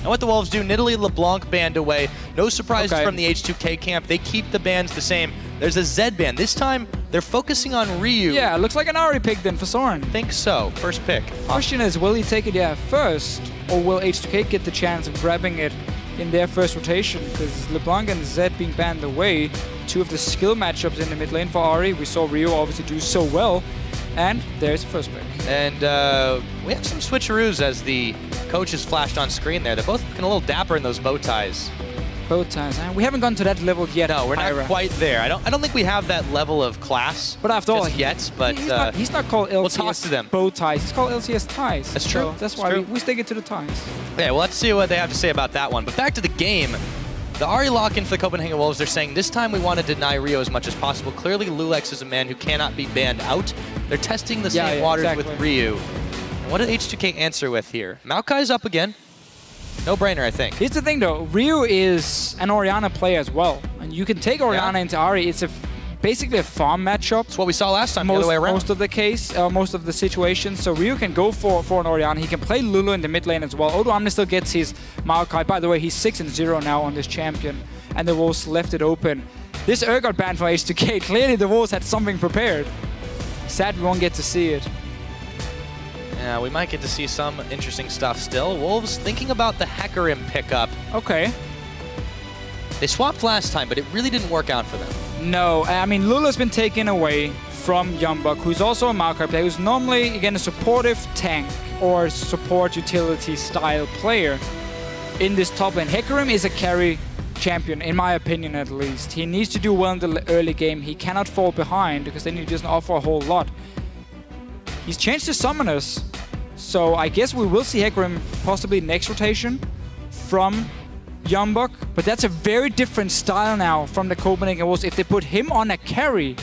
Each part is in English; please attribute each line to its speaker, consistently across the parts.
Speaker 1: And what the Wolves do, Nidalee LeBlanc banned away. No surprises from the H2K camp. They keep the bans the same. There's a Zed ban. This time, they're focusing on Ryu.
Speaker 2: Yeah, looks like an Ahri pick then for Soren.
Speaker 1: Think so. First pick.
Speaker 2: Question is, will he take it first? Or will H2K get the chance of grabbing it in their first rotation? Because LeBlanc and Zed being banned away, two of the skill matchups in the mid lane for Ahri. We saw Ryu obviously do so well. And there's the first pick.
Speaker 1: And we have some switcheroos as the coaches flashed on screen there. They're both looking a little dapper in those bow ties.
Speaker 2: Bow ties, huh? We haven't gone to that level yet.
Speaker 1: No, we're not quite there. I don't think we have that level of class.
Speaker 2: But after all,
Speaker 1: yet. But
Speaker 2: he's not called LCS
Speaker 1: we'll talk to them.
Speaker 2: bow ties. He's called LCS ties.
Speaker 1: That's true.
Speaker 2: So that's why we stick it to the ties.
Speaker 1: Yeah, well, let's see what they have to say about that one. But back to the game. The Ahri lock-in for the Copenhagen Wolves, they're saying this time we want to deny Rio as much as possible. Clearly, loulex is a man who cannot be banned out. They're testing the same waters with Ryu. And what did H2K answer with here? Maokai's up again. No-brainer, I think.
Speaker 2: Here's the thing, though. Ryu is an Orianna player as well. And you can take Orianna into Ahri. It's basically a farm matchup.
Speaker 1: That's what we saw last time, the other way around.
Speaker 2: Most of the case, most of the situations. So Ryu can go for an Orianna. He can play Lulu in the mid lane as well. Odoamne still gets his Maokai. By the way, he's 6-0 now on this champion. And the Wolves left it open. This Urgot ban for H2K. Clearly the Wolves had something prepared. Sad we won't get to see it.
Speaker 1: Yeah, we might get to see some interesting stuff still. Wolves thinking about the Hecarim pickup.
Speaker 2: Okay.
Speaker 1: They swapped last time, but it really didn't work out for them.
Speaker 2: No, I mean, Lulu's been taken away from YoungBuck, who's also a Maokai player, who's normally, again, a supportive tank or support utility style player in this top lane. Hecarim is a carry champion, in my opinion at least. He needs to do well in the early game. He cannot fall behind because then he doesn't offer a whole lot. He's changed his summoners, so I guess we will see Hecarim possibly next rotation from YoungBuck, but that's a very different style now from the Copenhagen Wolves. If they put him on a carry,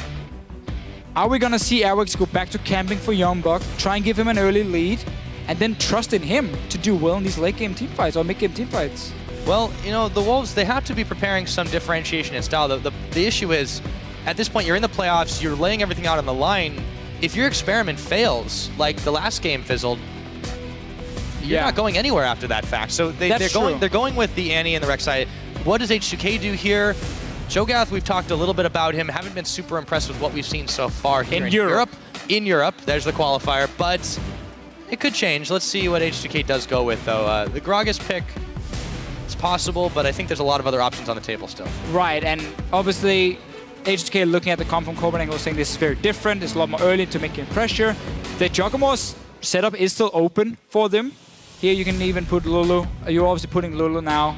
Speaker 2: are we gonna see Airwaks go back to camping for YoungBuck, try and give him an early lead, and then trust in him to do well in these late game teamfights or mid game teamfights?
Speaker 1: Well, you know, the Wolves, they have to be preparing some differentiation in style. The issue is, at this point, you're in the playoffs, you're laying everything out on the line. If your experiment fails, like the last game fizzled, you're not going anywhere after that fact. So they're going with the Annie and the Rek'Sai. What does H2K do here? Cho'Gath, we've talked a little bit about him. Haven't been super impressed with what we've seen so far here in Europe. In Europe, there's the qualifier, but it could change. Let's see what H2K does go with, though. The Gragas pick, it's possible, but I think there's a lot of other options on the table still.
Speaker 2: Right, and obviously, H2K looking at the comp from Copenhagen was saying this is very different. It's a lot more early to make pressure. The Kog'Maw's setup is still open for them. Here you can even put Lulu. You're obviously putting Lulu now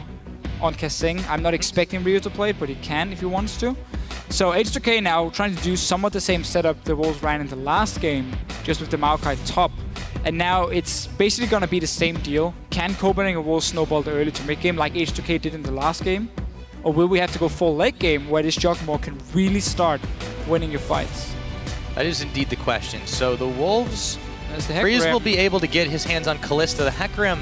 Speaker 2: on KaSing. I'm not expecting Ryu to play it, but he can if he wants to. So H2K now trying to do somewhat the same setup the Wolves ran in the last game, just with the Maokai top. And now it's basically going to be the same deal. Can Copenhagen Wolves snowball the early to mid-game like H2K did in the last game? Or will we have to go full late game where this Kog'Maw can really start winning your fights?
Speaker 1: That is indeed the question. So the Wolves, Freeze will be able to get his hands on Kalista. The Hecarim,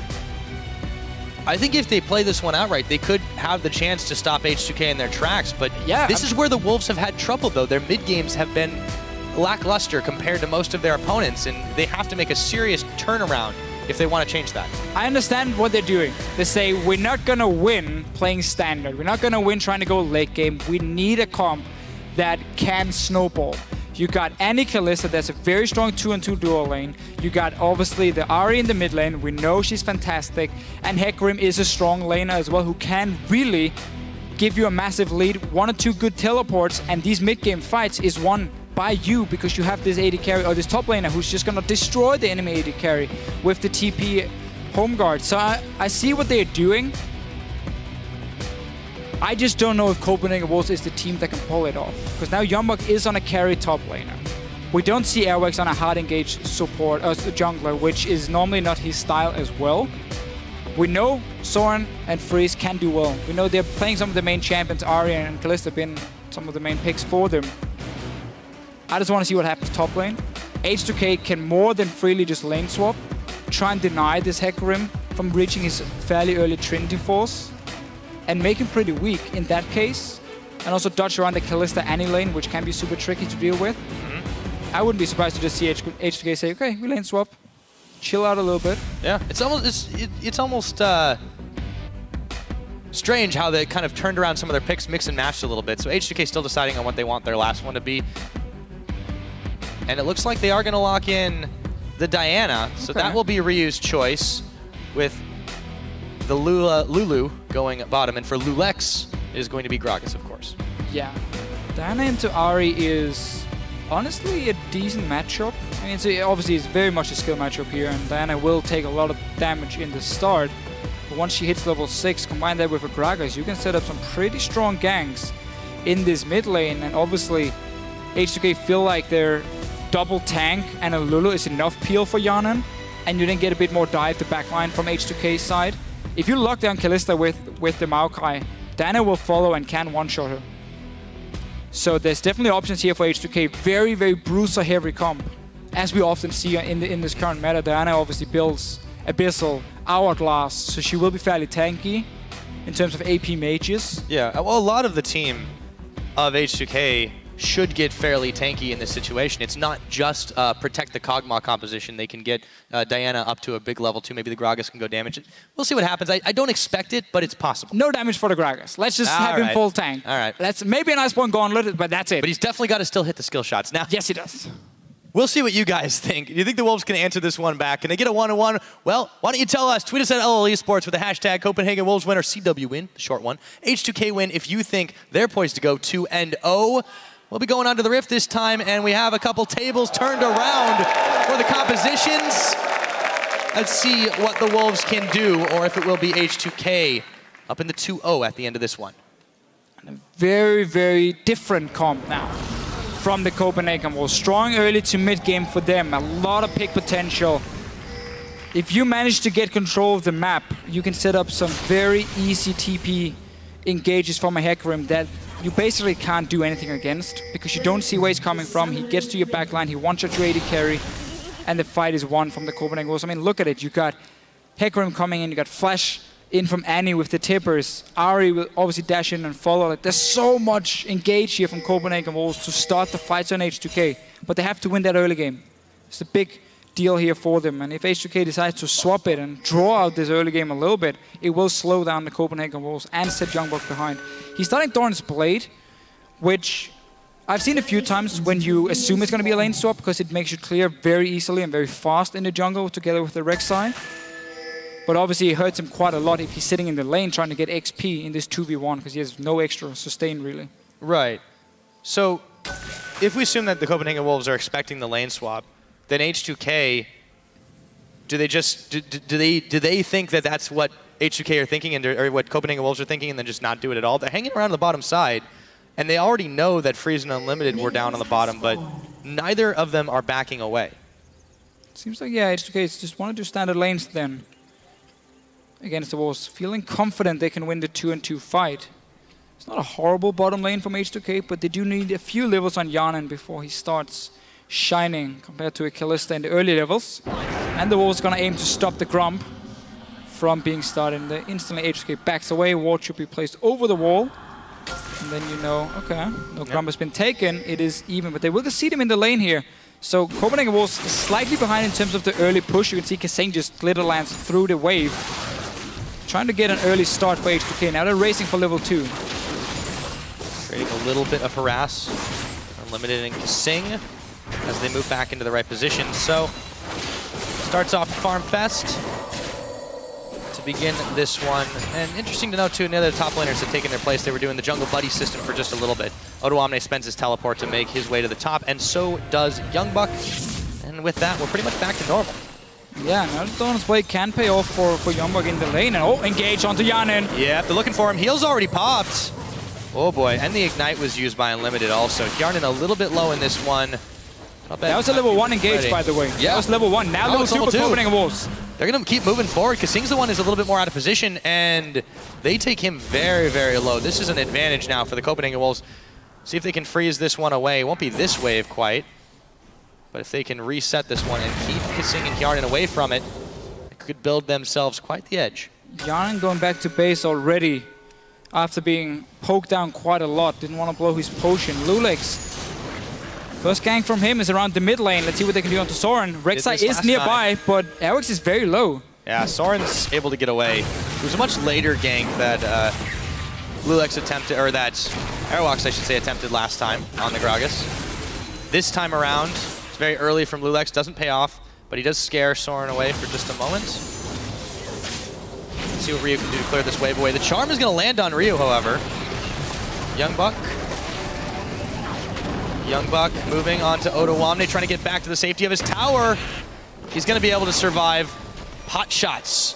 Speaker 1: I think if they play this one outright, they could have the chance to stop H2K in their tracks. But this is where the Wolves have had trouble, though. Their mid-games have been lackluster compared to most of their opponents, and they have to make a serious turnaround if they want to change that.
Speaker 2: I understand what they're doing. They say, we're not going to win playing standard. We're not going to win trying to go late game. We need a comp that can snowball. You got Annie Kalista, that's a very strong 2-on-2 duo lane. You got obviously the Ahri in the mid lane. We know she's fantastic. And Hecarim is a strong laner as well who can really give you a massive lead. 1 or 2 good teleports, and these mid-game fights is won by you because you have this AD carry or this top laner who's just gonna destroy the enemy AD carry with the TP home guard. So I see what they're doing. I just don't know if Copenhagen Wolves is the team that can pull it off. Because now YoungBuck is on a carry top laner. We don't see Airwaks on a hard engaged support jungler, which is normally not his style as well. We know Soren and Freeze can do well. We know they're playing some of the main champions. Ahri and Kalista have been some of the main picks for them. I just want to see what happens top lane. H2K can more than freely just lane swap, try and deny this Hecarim from reaching his fairly early Trinity Force, and make him pretty weak in that case. And also dodge around the Kalista Annie lane, which can be super tricky to deal with. I wouldn't be surprised to just see H2K say, okay, we lane swap, chill out a little bit.
Speaker 1: Yeah, it's almost strange how they kind of turned around some of their picks, mix and matched a little bit. So H2K still deciding on what they want their last one to be. And it looks like they are going to lock in the Diana, so that will be Ryu's choice, with the Lulu going bottom, and for loulex it is going to be Gragas, of course.
Speaker 2: Yeah, Diana into Ahri is honestly a decent matchup. I mean, obviously it's very much a skill matchup here, and Diana will take a lot of damage in the start. But once she hits level 6, combine that with a Gragas, you can set up some pretty strong ganks in this mid lane, and obviously H2K feel like their double tank and a Lulu is enough peel for Hjarnan, and you then get a bit more dive to backline from H2K's side. If you lock down Kalista with the Maokai, Diana will follow and can one-shot her. So there's definitely options here for H2K. Very, very bruiser-heavy comp, as we often see in this current meta. Diana obviously builds Abyssal, Hourglass, so she will be fairly tanky in terms of AP mages.
Speaker 1: Yeah, well, a lot of the team of H2K should get fairly tanky in this situation. It's not just protect the Kog'Maw composition. They can get Diana up to a big level too. Maybe the Gragas can go damage it. We'll see what happens. I don't expect it, but it's possible.
Speaker 2: No damage for the Gragas. Let's just have him full tank.
Speaker 1: All right.
Speaker 2: That's maybe an Iceborne Gauntlet, but that's it.
Speaker 1: But he's definitely got to still hit the skill shots. Now,
Speaker 2: yes, he does.
Speaker 1: We'll see what you guys think. Do you think the Wolves can answer this one back? Can they get a 1-1? Well, why don't you tell us? Tweet us at LL Esports with the hashtag Copenhagen Wolves win, or CW win, the short one. H2K win if you think they're poised to go 2-0. We'll be going on to the Rift this time, and we have a couple tables turned around for the compositions. Let's see what the Wolves can do, or if it will be H2K up in the 2-0 at the end of this one.
Speaker 2: And a very, very different comp now from the Copenhagen Wolves. Strong early to mid-game for them. A lot of pick potential. If you manage to get control of the map, you can set up some very easy TP engages from a Hecarim that you basically can't do anything against, because you don't see where he's coming from. He gets to your backline, he one-shots your AD carry, and the fight is won from the Copenhagen Wolves. I mean, look at it. You got Hecarim coming in, you got Flash in from Annie with the tippers. Ahri will obviously dash in and follow. Like, there's so much engage here from Copenhagen Wolves to start the fights on H2K, but they have to win that early game. It's a big deal here for them, and if H2K decides to swap it and draw out this early game a little bit, it will slow down the Copenhagen Wolves and set YoungBuck behind. He's starting Thorn's Blade, which I've seen a few times when you assume it's going to be a lane swap, because it makes you clear very easily and very fast in the jungle together with the Rek'Sai. But obviously it hurts him quite a lot if he's sitting in the lane trying to get XP in this 2v1, because he has no extra sustain really. Right.
Speaker 1: So if we assume that the Copenhagen Wolves are expecting the lane swap, then H2K, do they think that that's what H2K are thinking, and or what Copenhagen Wolves are thinking, and then just not do it at all? They're hanging around the bottom side, and they already know that Freeze and Unlimited were down on the bottom, but neither of them are backing away.
Speaker 2: Seems like, yeah, H2K just want to do standard lanes then against the Wolves, feeling confident they can win the 2-2 fight. It's not a horrible bottom lane from H2K, but they do need a few levels on Hjarnan before he starts shining compared to a Kalista in the early levels. And the Wolves gonna aim to stop the Grump from being started. And instantly H2K backs away, ward should be placed over the wall. And then you know, okay, no Grump has been taken, it is even, but they will see them in the lane here. So Copenhagen Wolves slightly behind in terms of the early push. You can see KaSing just glitter lands through the wave, trying to get an early start for H2K. Now they're racing for level 2.
Speaker 1: Creating a little bit of harass. Unlimited and KaSing as they move back into the right position. So, starts off Farm Fest to begin this one. And interesting to note too, none of the top laners have taken their place. They were doing the jungle buddy system for just a little bit. Odoamne spends his teleport to make his way to the top, and so does YoungBuck. And with that, we're pretty much back to normal.
Speaker 2: Yeah, now the Thorn's Blade can pay off for YoungBuck in the lane. And oh, engage onto Hjarnan.
Speaker 1: Yeah, they're looking for him. Heal's already popped. Oh boy, and the Ignite was used by Unlimited also. Hjarnan a little bit low in this one.
Speaker 2: That was a level 1 engage, by the way. Yeah. That was level 1. Now level 2 for Copenhagen Wolves.
Speaker 1: They're going to keep moving forward. KaSing's the one who's a little bit more out of position, and they take him very, very low. This is an advantage now for the Copenhagen Wolves. See if they can freeze this one away. It won't be this wave quite, but if they can reset this one and keep KaSing and Hjarnan away from it, they could build themselves quite the edge.
Speaker 2: Hjarnan going back to base already after being poked down quite a lot. Didn't want to blow his potion. loulex. First gank from him is around the mid lane. Let's see what they can do onto Soren. Rek'Sai is nearby, but Airwaks is very low.
Speaker 1: Yeah, Soren's able to get away. It was a much later gank that loulex attempted, or that Airwaks, I should say, attempted last time on the Gragas. This time around, it's very early from loulex, doesn't pay off, but he does scare Soren away for just a moment. Let's see what Ryu can do to clear this wave away. The charm is going to land on Ryu, however. YoungBuck moving on to Odoamne, trying to get back to the safety of his tower. He's going to be able to survive hot shots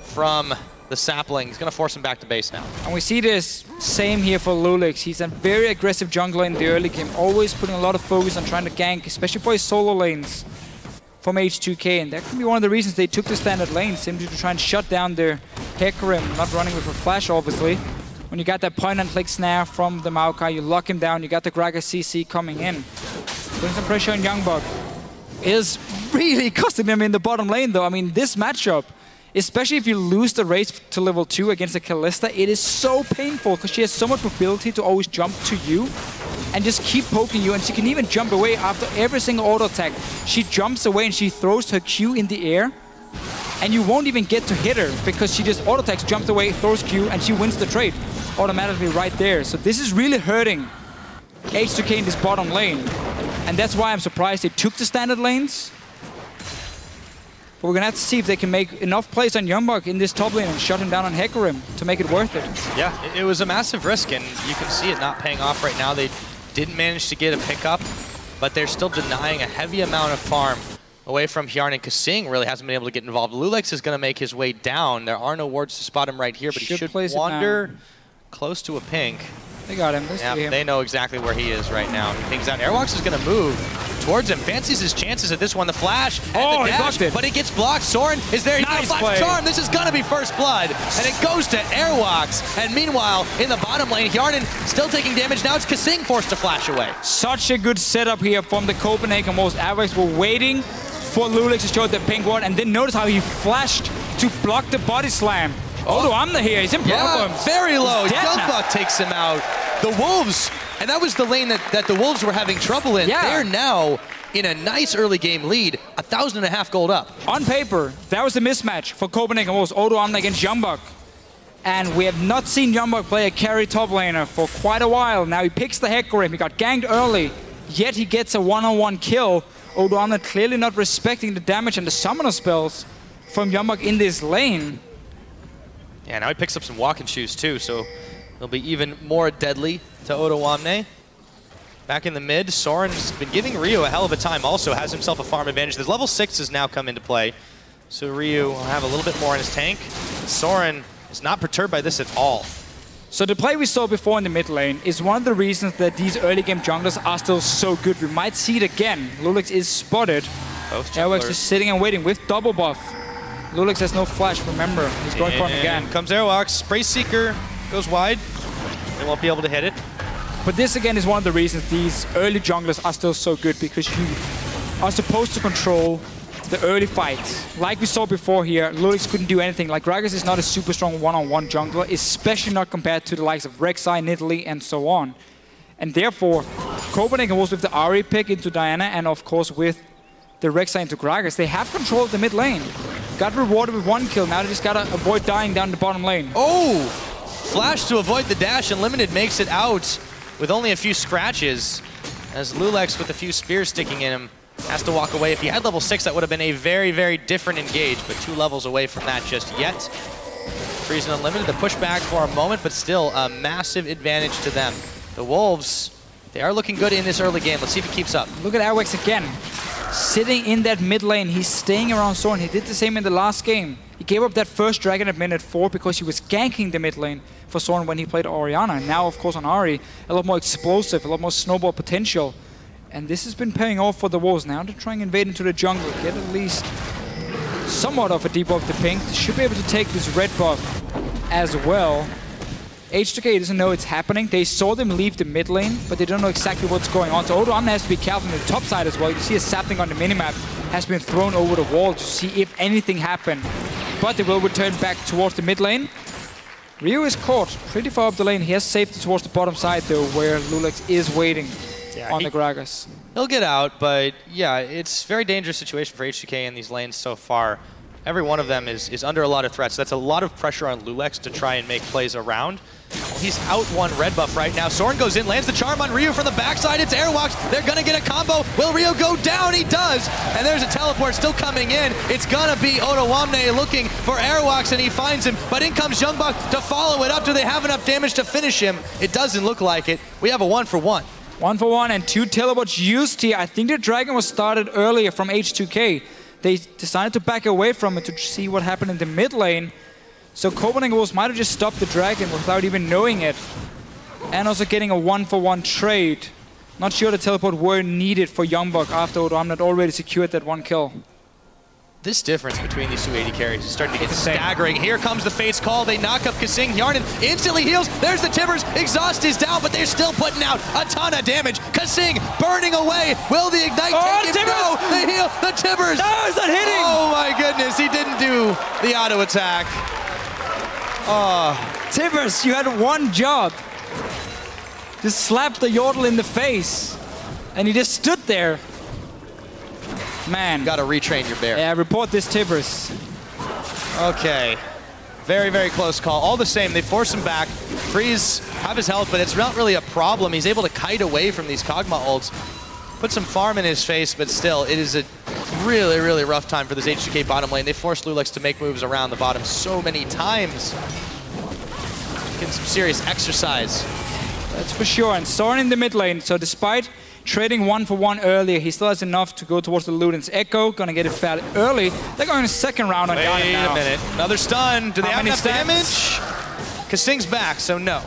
Speaker 1: from the sapling. He's going to force him back to base now.
Speaker 2: And we see this same here for loulex. He's a very aggressive jungler in the early game, always putting a lot of focus on trying to gank, especially for his solo lanes from H2K. And that can be one of the reasons they took the standard lane, simply to try and shut down their Hecarim, not running with a flash, obviously. When you got that point-and-click snare from the Maokai, you lock him down, you got the Gragas CC coming in. Putting some pressure on YoungBuck. Is really costing them in the bottom lane, though. I mean, this matchup, especially if you lose the race to level 2 against a Kalista, it is so painful because she has so much mobility to always jump to you and just keep poking you, and she can even jump away after every single auto attack. She jumps away and she throws her Q in the air, and you won't even get to hit her because she just auto attacks, jumps away, throws Q, and she wins the trade automatically right there. So this is really hurting H2K in this bottom lane, and that's why I'm surprised they took the standard lanes. But we're going to have to see if they can make enough plays on YoungBuck in this top lane and shut him down on Hecarim to make it worth it.
Speaker 1: Yeah, it was a massive risk, and you can see it not paying off right now. They didn't manage to get a pickup, but they're still denying a heavy amount of farm away from Hjarnan. KaSing really hasn't been able to get involved. loulex is going to make his way down. There are no wards to spot him right here, but he should wander close to a pink.
Speaker 2: They got him.
Speaker 1: They know exactly where he is right now. He thinks out. Airwaks is going to move towards him. Fancies his chances at this one. The flash and the dash,
Speaker 2: he blocked it.
Speaker 1: But it gets blocked. Soren is there. He's going to flash charm. This is going to be first blood. And it goes to Airwaks. And meanwhile, in the bottom lane, Hjarnan still taking damage. Now it's KaSing forced to flash away.
Speaker 2: Such a good setup here from the Copenhagen Wolves. Airwaks were waiting for loulex to show the pink ward, and then notice how he flashed to block the body slam. Odoamne here, he's in problems.
Speaker 1: Very low. YoungBuck takes him out. The Wolves, and that was the lane that the Wolves were having trouble in. They're now in a nice early game lead, 1,500 gold up.
Speaker 2: On paper, that was the mismatch for Copenhagen Wolves. Odoamne against YoungBuck. And we have not seen YoungBuck play a carry top laner for quite a while. Now he picks the Hecarim. He got ganked early, yet he gets a one-on-one kill. Odoamne clearly not respecting the damage and the summoner spells from YoungBuck in this lane.
Speaker 1: Yeah, now he picks up some walking shoes too, so it'll be even more deadly to Odoamne. Back in the mid, Soren's been giving Ryu a hell of a time, also has himself a farm advantage. This level 6 has now come into play, so Ryu will have a little bit more in his tank. Soren is not perturbed by this at all.
Speaker 2: So the play we saw before in the mid lane is one of the reasons that these early game junglers are still so good. We might see it again. loulex is spotted. Airwaks is sitting and waiting with double buff. loulex has no flash, remember. He's going for him again.
Speaker 1: Comes Airwaks, Spray Seeker goes wide. They won't be able to hit it.
Speaker 2: But this again is one of the reasons these early junglers are still so good, because you are supposed to control the early fights. Like we saw before here, loulex couldn't do anything. Like, Gragas is not a super strong one-on-one jungler, especially not compared to the likes of Rek'Sai, Nidalee, and so on. And therefore, Copenhagen was with the Ahri pick into Diana, and of course with the Rek'Sai into Gragas. They have control of the mid lane. Got rewarded with 1 kill, now they just gotta avoid dying down the bottom lane.
Speaker 1: Oh! Flash to avoid the dash, and Limited makes it out with only a few scratches, as loulex with a few spears sticking in him has to walk away. If he had level 6, that would have been a very, very different engage, but 2 levels away from that just yet. Freezing Unlimited, the pushback for a moment, but still a massive advantage to them. The Wolves, they are looking good in this early game. Let's see if he keeps up.
Speaker 2: Look at Airwaks again. Sitting in that mid lane, he's staying around Soren. He did the same in the last game. He gave up that first dragon at minute 4 because he was ganking the mid lane for Soren when he played Orianna. Now, of course, on Ahri, a lot more explosive, a lot more snowball potential. And this has been paying off for the Wolves. Now to try and invade into the jungle, get at least somewhat of a debuff to pink. Should be able to take this red buff as well. H2K doesn't know it's happening. They saw them leave the mid lane, but they don't know exactly what's going on. So Odoamne has to be careful on the top side as well. You see a sapling on the minimap has been thrown over the wall to see if anything happened. But they will return back towards the mid lane. Ryu is caught pretty far up the lane. He has safety towards the bottom side though, where loulex is waiting on the Gragas.
Speaker 1: He'll get out, but yeah, it's a very dangerous situation for H2K in these lanes so far. Every one of them is under a lot of threats. That's a lot of pressure on loulex to try and make plays around. He's out one red buff right now. Soren goes in, lands the charm on Ryu from the backside. It's Airwaks. They're going to get a combo. Will Ryu go down? He does. And there's a teleport still coming in. It's going to be Odoamne looking for Airwaks, and he finds him. But in comes YoungBuck to follow it up. Do they have enough damage to finish him? It doesn't look like it. We have a 1-for-1.
Speaker 2: 1-for-1 and 2 teleports used here. I think the dragon was started earlier from H2K. They decided to back away from it to see what happened in the mid lane. So Copenhagen Wolves might have just stopped the dragon without even knowing it. And also getting a 1-for-1 trade. Not sure the teleport were needed for YoungBuck after Odoamne had already secured that 1 kill.
Speaker 1: This difference between these two AD carries is starting to get staggering. Here comes the Fate's Call. They knock up KaSing. Hjarnan instantly heals. There's the Tibbers. Exhaust is down, but they're still putting out a ton of damage. KaSing burning away. Will the Ignite take him? No, they heal the Tibbers.
Speaker 2: No, is that hitting?
Speaker 1: Oh my goodness, he didn't do the auto attack. Oh.
Speaker 2: Tibbers, you had one job. Just slapped the Yordle in the face. And he just stood there. Man.
Speaker 1: Got to retrain your bear.
Speaker 2: Yeah, report this Tibbers.
Speaker 1: Okay. Very, very close call. All the same, they force him back. Freeze have his health, but it's not really a problem. He's able to kite away from these Kog'Maw ults. Put some farm in his face, but still, it is a really, really rough time for this H2K bottom lane. They forced loulex to make moves around the bottom so many times. Getting some serious exercise.
Speaker 2: That's for sure. And Soren in the mid lane, so despite trading 1-for-1 earlier, he still has enough to go towards the Luden's Echo. Gonna get it fairly early. They're going to second round on Hjarnan now.
Speaker 1: Wait a minute. Another stun. Do they have enough damage? KaSing's back, so no.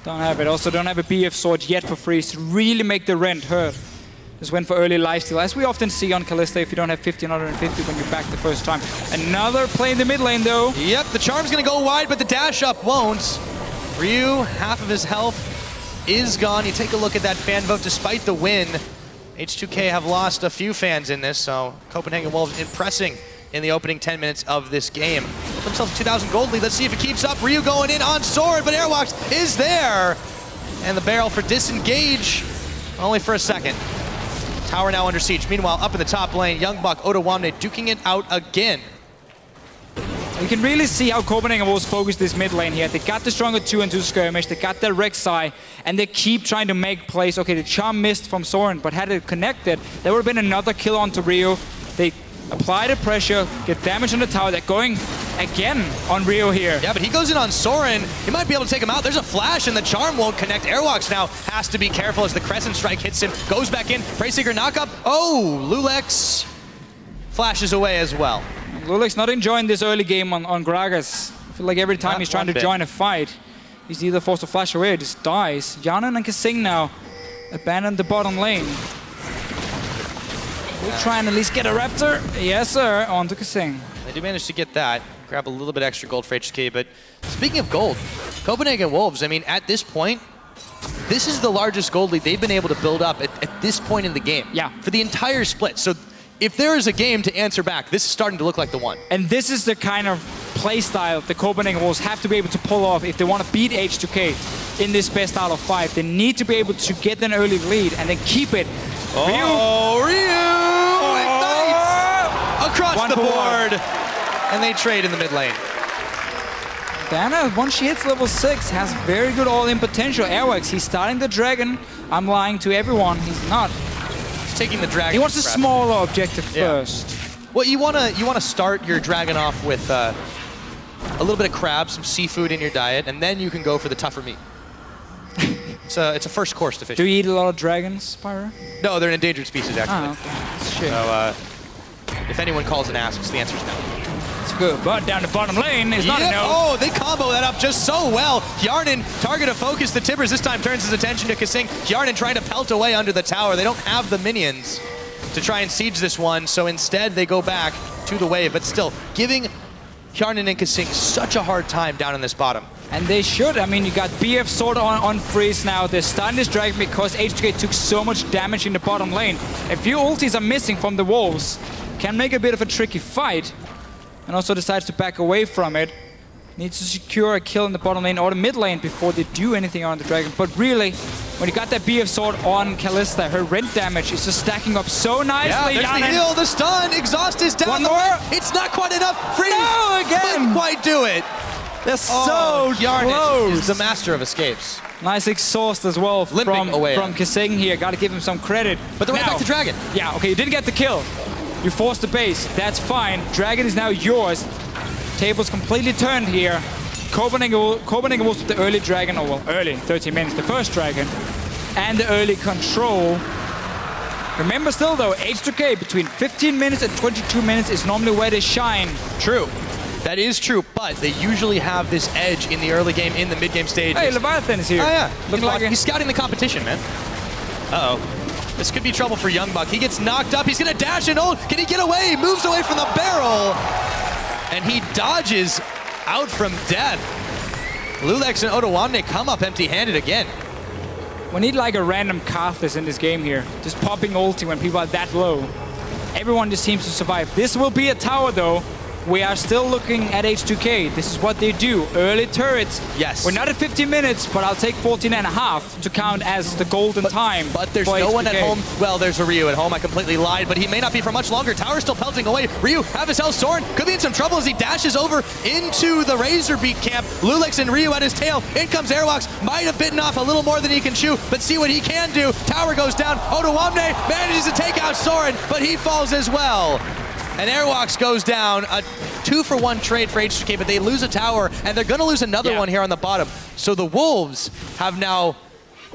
Speaker 2: Don't have it. Also don't have a BF sword yet for Freeze to really make the rent hurt. Just went for early lifesteal, as we often see on Kalista if you don't have 1550 when you're back the first time. Another play in the mid lane though.
Speaker 1: Yep, the charm's gonna go wide, but the dash up won't. Ryu, half of his health is gone. You take a look at that fan vote. Despite the win, H2K have lost a few fans in this, so Copenhagen Wolves impressing in the opening 10 minutes of this game. Themselves a 2,000 gold lead. Let's see if it keeps up. Ryu going in on Soren, but Airwaks is there. And the barrel for disengage, only for a second. Tower now under siege. Meanwhile, up in the top lane, YoungBuck, Odoamne duking it out again.
Speaker 2: You can really see how Copenhagen Wolves focus this mid lane here. They got the stronger 2-on-2 skirmish, they got their Rek'Sai, and they keep trying to make plays. Okay, the charm missed from Soren, but had it connected, there would have been another kill onto Ryu. They apply the pressure, get damage on the tower. They're going again on Ryu here.
Speaker 1: Yeah, but he goes in on Soren. He might be able to take him out. There's a flash, and the charm won't connect. Airwaks now has to be careful as the Crescent Strike hits him. Goes back in. Preyseeker knockup. Oh, loulex flashes away as well.
Speaker 2: loulex not enjoying this early game on Gragas. I feel like every time he's trying to join a fight, he's either forced to flash away or just dies. Hjarnan and KaSing now abandon the bottom lane. We'll try and at least get a Raptor. Yes, sir. On to KaSing.
Speaker 1: They do manage to get that. Grab a little bit extra gold for HK, but speaking of gold, Copenhagen Wolves, I mean, at this point, this is the largest gold lead they've been able to build up at this point in the game.
Speaker 2: Yeah.
Speaker 1: For the entire split. So if there is a game to answer back, this is starting to look like the one.
Speaker 2: And this is the kind of play style the Copenhagen Wolves have to be able to pull off if they want to beat H2K in this best out of 5. They need to be able to get an early lead and then keep it.
Speaker 1: Oh, Ryu! Ignites! Across the board! And they trade in the mid lane.
Speaker 2: Diana, once she hits level 6, has very good all-in potential. Airwaks, he's starting the dragon. I'm lying to everyone, he's not.
Speaker 1: He's taking the dragon.
Speaker 2: He wants a smaller objective first.
Speaker 1: Well, you wanna start your dragon off with a little bit of crab, some seafood in your diet, and then you can go for the tougher meat. It's a first course deficiency.
Speaker 2: Do you eat a lot of dragons, Pyra?
Speaker 1: No, they're an endangered species, actually.
Speaker 2: Oh, okay. Shit.
Speaker 1: So, if anyone calls and asks, the answer's no.
Speaker 2: It's good, but down the bottom lane is not a no.
Speaker 1: Oh, they combo that up just so well. Hjarnan, target of focus. The Tibbers this time turns his attention to KaSing. Hjarnan trying to pelt away under the tower. They don't have the minions to try and siege this one, so instead they go back to the wave, but still giving Hjarnan and KaSing such a hard time down in this bottom.
Speaker 2: And they should. I mean, you got BF sword on Freeze now. They're starting this dragon because H2K took so much damage in the bottom lane. A few ultis are missing from the Wolves. Can make a bit of a tricky fight. And also decides to back away from it. Needs to secure a kill in the bottom lane or the mid lane before they do anything on the dragon. But really, when you got that BF sword on Kalista, her rend damage is just stacking up so nicely.
Speaker 1: Yeah, there's the heal, the stun, exhaust is down.
Speaker 2: One more.
Speaker 1: It's not quite enough. Freeze.
Speaker 2: No, again.
Speaker 1: Couldn't quite do it.
Speaker 2: They're so
Speaker 1: Hjarnan
Speaker 2: close.
Speaker 1: is the master of escapes.
Speaker 2: Nice exhaust as well from KaSing here. Got to give him some credit.
Speaker 1: But they're right back to dragon.
Speaker 2: Yeah, okay, you didn't get the kill. You forced the base. That's fine. Dragon is now yours. Table's completely turned here. Copenhagen was with the early dragon, or well, early, 30 minutes, the first dragon, and the early control. Remember still though, H2K between 15 minutes and 22 minutes is normally where they shine.
Speaker 1: True. That is true, but they usually have this edge in the early game, in the mid-game stage.
Speaker 2: Hey, Leviathan is here.
Speaker 1: Oh yeah,
Speaker 2: He's
Speaker 1: scouting the competition, man. Uh-oh. This could be trouble for YoungBuck. He gets knocked up, he's gonna dash and ult. Can he get away? He moves away from the barrel. And he dodges out from death. loulex and Odoamne come up empty-handed again.
Speaker 2: We need like a random Karthus in this game here. Just popping ulti when people are that low. Everyone just seems to survive. This will be a tower though. We are still looking at H2K. This is what they do. Early turrets.
Speaker 1: Yes.
Speaker 2: We're not at 50 minutes, but I'll take 14.5 to count as the golden time.
Speaker 1: But there's no one at home. Well, there's a Ryu at home. I completely lied, but he may not be for much longer. Tower's still pelting away. Ryu, have his health. Soren could be in some trouble as he dashes over into the Razorbeak camp. loulex and Ryu at his tail. In comes Airwaks. Might have bitten off a little more than he can chew, but see what he can do. Tower goes down. Odoamne manages to take out Soren, but he falls as well. And Airwaks goes down, a 2-for-1 trade for H2K, but they lose a tower, and they're going to lose another one here on the bottom. So the Wolves have now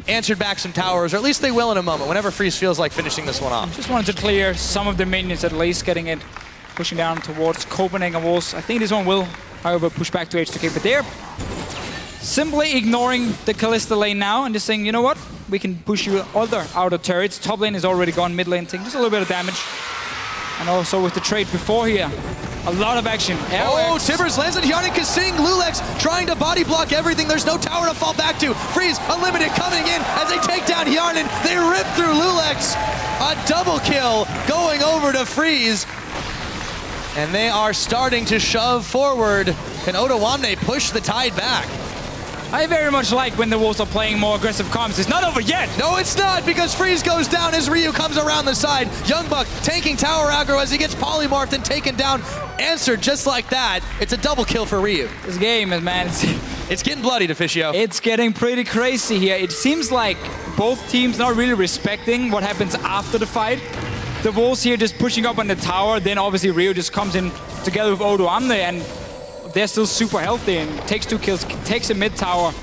Speaker 1: answered back some towers, or at least they will in a moment, whenever Freeze feels like finishing this one off.
Speaker 2: Just wanted to clear some of the minions at least, getting it, pushing down towards Copenhagen Wolves. I think this one will, however, push back to H2K, but they're simply ignoring the Kalista lane now and just saying, you know what, we can push you other outer turrets. Top lane is already gone, mid lane taking just a little bit of damage. And also with the trade before here, a lot of action.
Speaker 1: Oh, Tibbers lands on Hjarnan, KaSing, loulex trying to body block everything. There's no tower to fall back to. Freeze, Unlimited coming in as they take down Hjarnan. They rip through loulex. A double kill going over to Freeze. And they are starting to shove forward. Can Odoamne push the tide back?
Speaker 2: I very much like when the Wolves are playing more aggressive comms. It's not over yet!
Speaker 1: No, it's not, because Freeze goes down as Ryu comes around the side. YoungBuck taking tower aggro as he gets polymorphed and taken down. Answered just like that. It's a double kill for Ryu.
Speaker 2: This game is, man,
Speaker 1: it's getting bloody, Deficio.
Speaker 2: It's getting pretty crazy here. It seems like both teams not really respecting what happens after the fight. The Wolves here just pushing up on the tower, then obviously Ryu just comes in together with Odoamne, and they're still super healthy and takes 2 kills, takes a mid tower.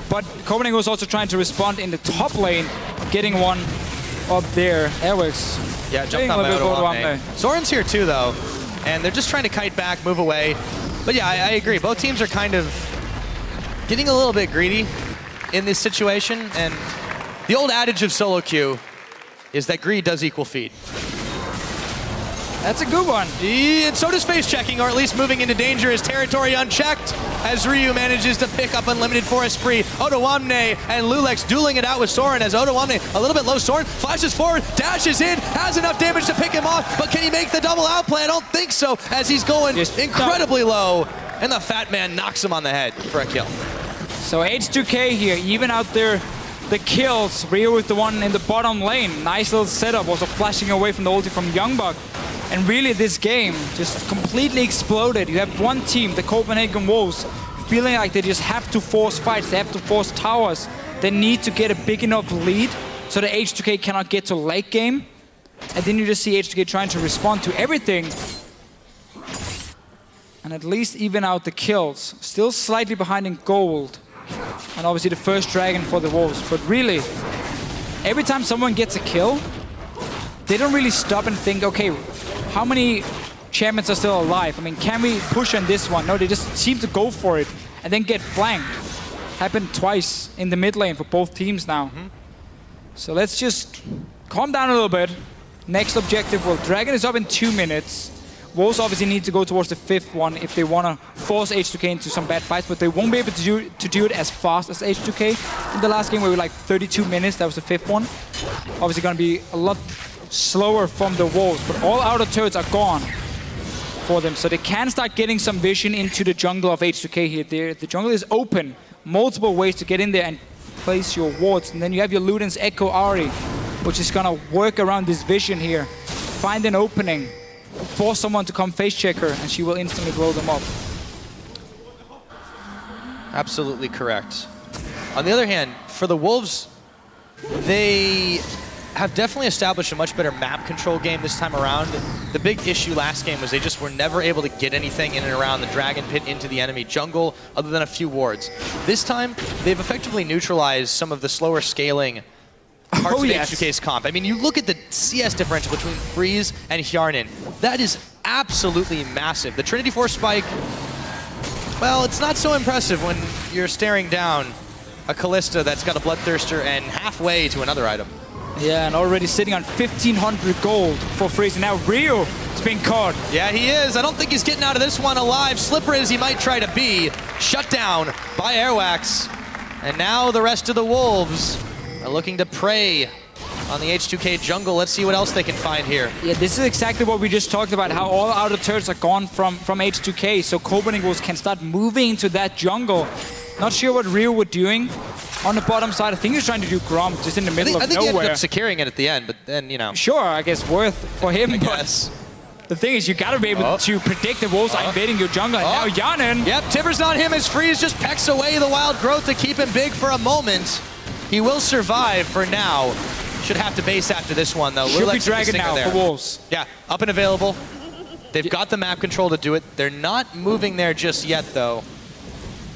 Speaker 2: But Copenhagen was also trying to respond in the top lane, getting one up there. Airwaks.
Speaker 1: Yeah, jumped on by Odoamne. Soren's here too, though, and they're just trying to kite back, move away. But yeah, I agree. Both teams are kind of getting a little bit greedy in this situation, and the old adage of solo queue is that greed does equal feed.
Speaker 2: That's a good one.
Speaker 1: And so does face checking, or at least moving into dangerous territory unchecked, as Ryu manages to pick up Unlimited for a spree. Odoamne and loulex dueling it out with Soren, as Odoamne a little bit low. Soren flashes forward, dashes in, has enough damage to pick him off, but can he make the double outplay? I don't think so, as he's going incredibly low, and the fat man knocks him on the head for a kill.
Speaker 2: So H2K here, even out there the kills. Ryu with the one in the bottom lane. Nice little setup, also flashing away from the ulti from YoungBuck. And really, this game just completely exploded. You have one team, the Copenhagen Wolves, feeling like they just have to force fights, they have to force towers. They need to get a big enough lead so that H2K cannot get to late game. And then you just see H2K trying to respond to everything. And at least even out the kills. Still slightly behind in gold. And obviously the first dragon for the Wolves. But really, every time someone gets a kill, they don't really stop and think, okay, how many champions are still alive? I mean, can we push on this one? No, they just seem to go for it and then get flanked. Happened twice in the mid lane for both teams now. So let's just calm down a little bit. Next objective, well, Dragon is up in 2 minutes. Wolves obviously need to go towards the 5th one if they want to force H2K into some bad fights, but they won't be able to do it as fast as H2K. In the last game, we were like 32 minutes, that was the 5th one. Obviously going to be a lot slower from the Wolves, but all outer turrets are gone. for them. So they can start getting some vision into the jungle of H2K here. The jungle is open. Multiple ways to get in there and place your wards. And then you have your Luden's Echo Ahri, which is gonna work around this vision here. Find an opening, force someone to come face check her, and she will instantly blow them up.
Speaker 1: Absolutely correct. On the other hand, for the Wolves, they have definitely established a much better map control game this time around. The big issue last game was they just were never able to get anything in and around the Dragon Pit into the enemy jungle other than a few wards. This time, they've effectively neutralized some of the slower scaling parts of H2K's comp. I mean, you look at the CS differential between Freeze and Hjarnan. That is absolutely massive. The Trinity Force spike, well, it's not so impressive when you're staring down a Kalista that's got a Bloodthirster and halfway to another item.
Speaker 2: Yeah, and already sitting on 1,500 gold for Freeze. And now Rio is being caught.
Speaker 1: Yeah, he is. I don't think he's getting out of this one alive. Slippery as he might try to be, shut down by Airwaks. And now the rest of the Wolves are looking to prey on the H2K jungle. Let's see what else they can find here.
Speaker 2: Yeah, this is exactly what we just talked about, how all outer turrets are gone from H2K, so Copenhagen Wolves can start moving into that jungle. Not sure what Rio were doing on the bottom side. I think he was trying to do Grom just in the middle of nowhere.
Speaker 1: I think he ended up securing it at the end, but then, you know.
Speaker 2: Sure, I guess worth for him,
Speaker 1: but
Speaker 2: the thing is, you gotta be able to predict the Wolves are invading your jungle. And now Hjarnan.
Speaker 1: Yep, Tibbers on him as Freeze just pecks away the wild growth to keep him big for a moment. He will survive for now. Should have to base after this one, though.
Speaker 2: Should be Dragon now for Wolves.
Speaker 1: Yeah, up and available. They've got the map control to do it. They're not moving there just yet, though.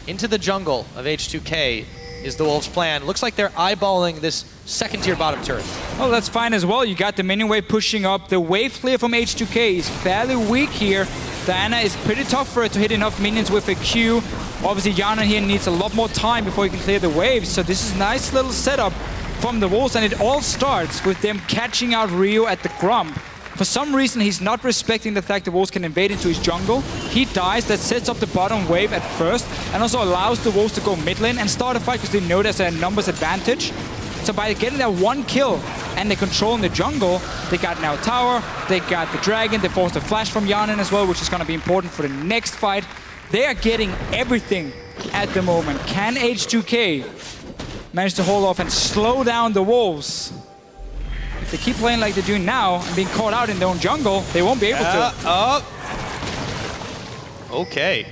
Speaker 1: Into the jungle of H2K is the Wolves' plan. Looks like they're eyeballing this second-tier bottom turret.
Speaker 2: Oh, that's fine as well. You got the minion wave pushing up. The wave clear from H2K is fairly weak here. Diana is pretty tough for it to hit enough minions with a Q. Obviously, Hjarnan here needs a lot more time before he can clear the waves. So this is a nice little setup from the Wolves, and it all starts with them catching out Rio at the Grump. For some reason, he's not respecting the fact the Wolves can invade into his jungle. He dies, that sets up the bottom wave at first, and also allows the Wolves to go mid lane and start a fight because they know there's a numbers advantage. So by getting that one kill and they control in the jungle, they got now tower, they got the dragon, they forced a flash from Hjarnan as well, which is going to be important for the next fight. They are getting everything at the moment. Can H2K manage to hold off and slow down the Wolves? If they keep playing like they're doing now and being caught out in their own jungle, they won't be able to.
Speaker 1: Okay.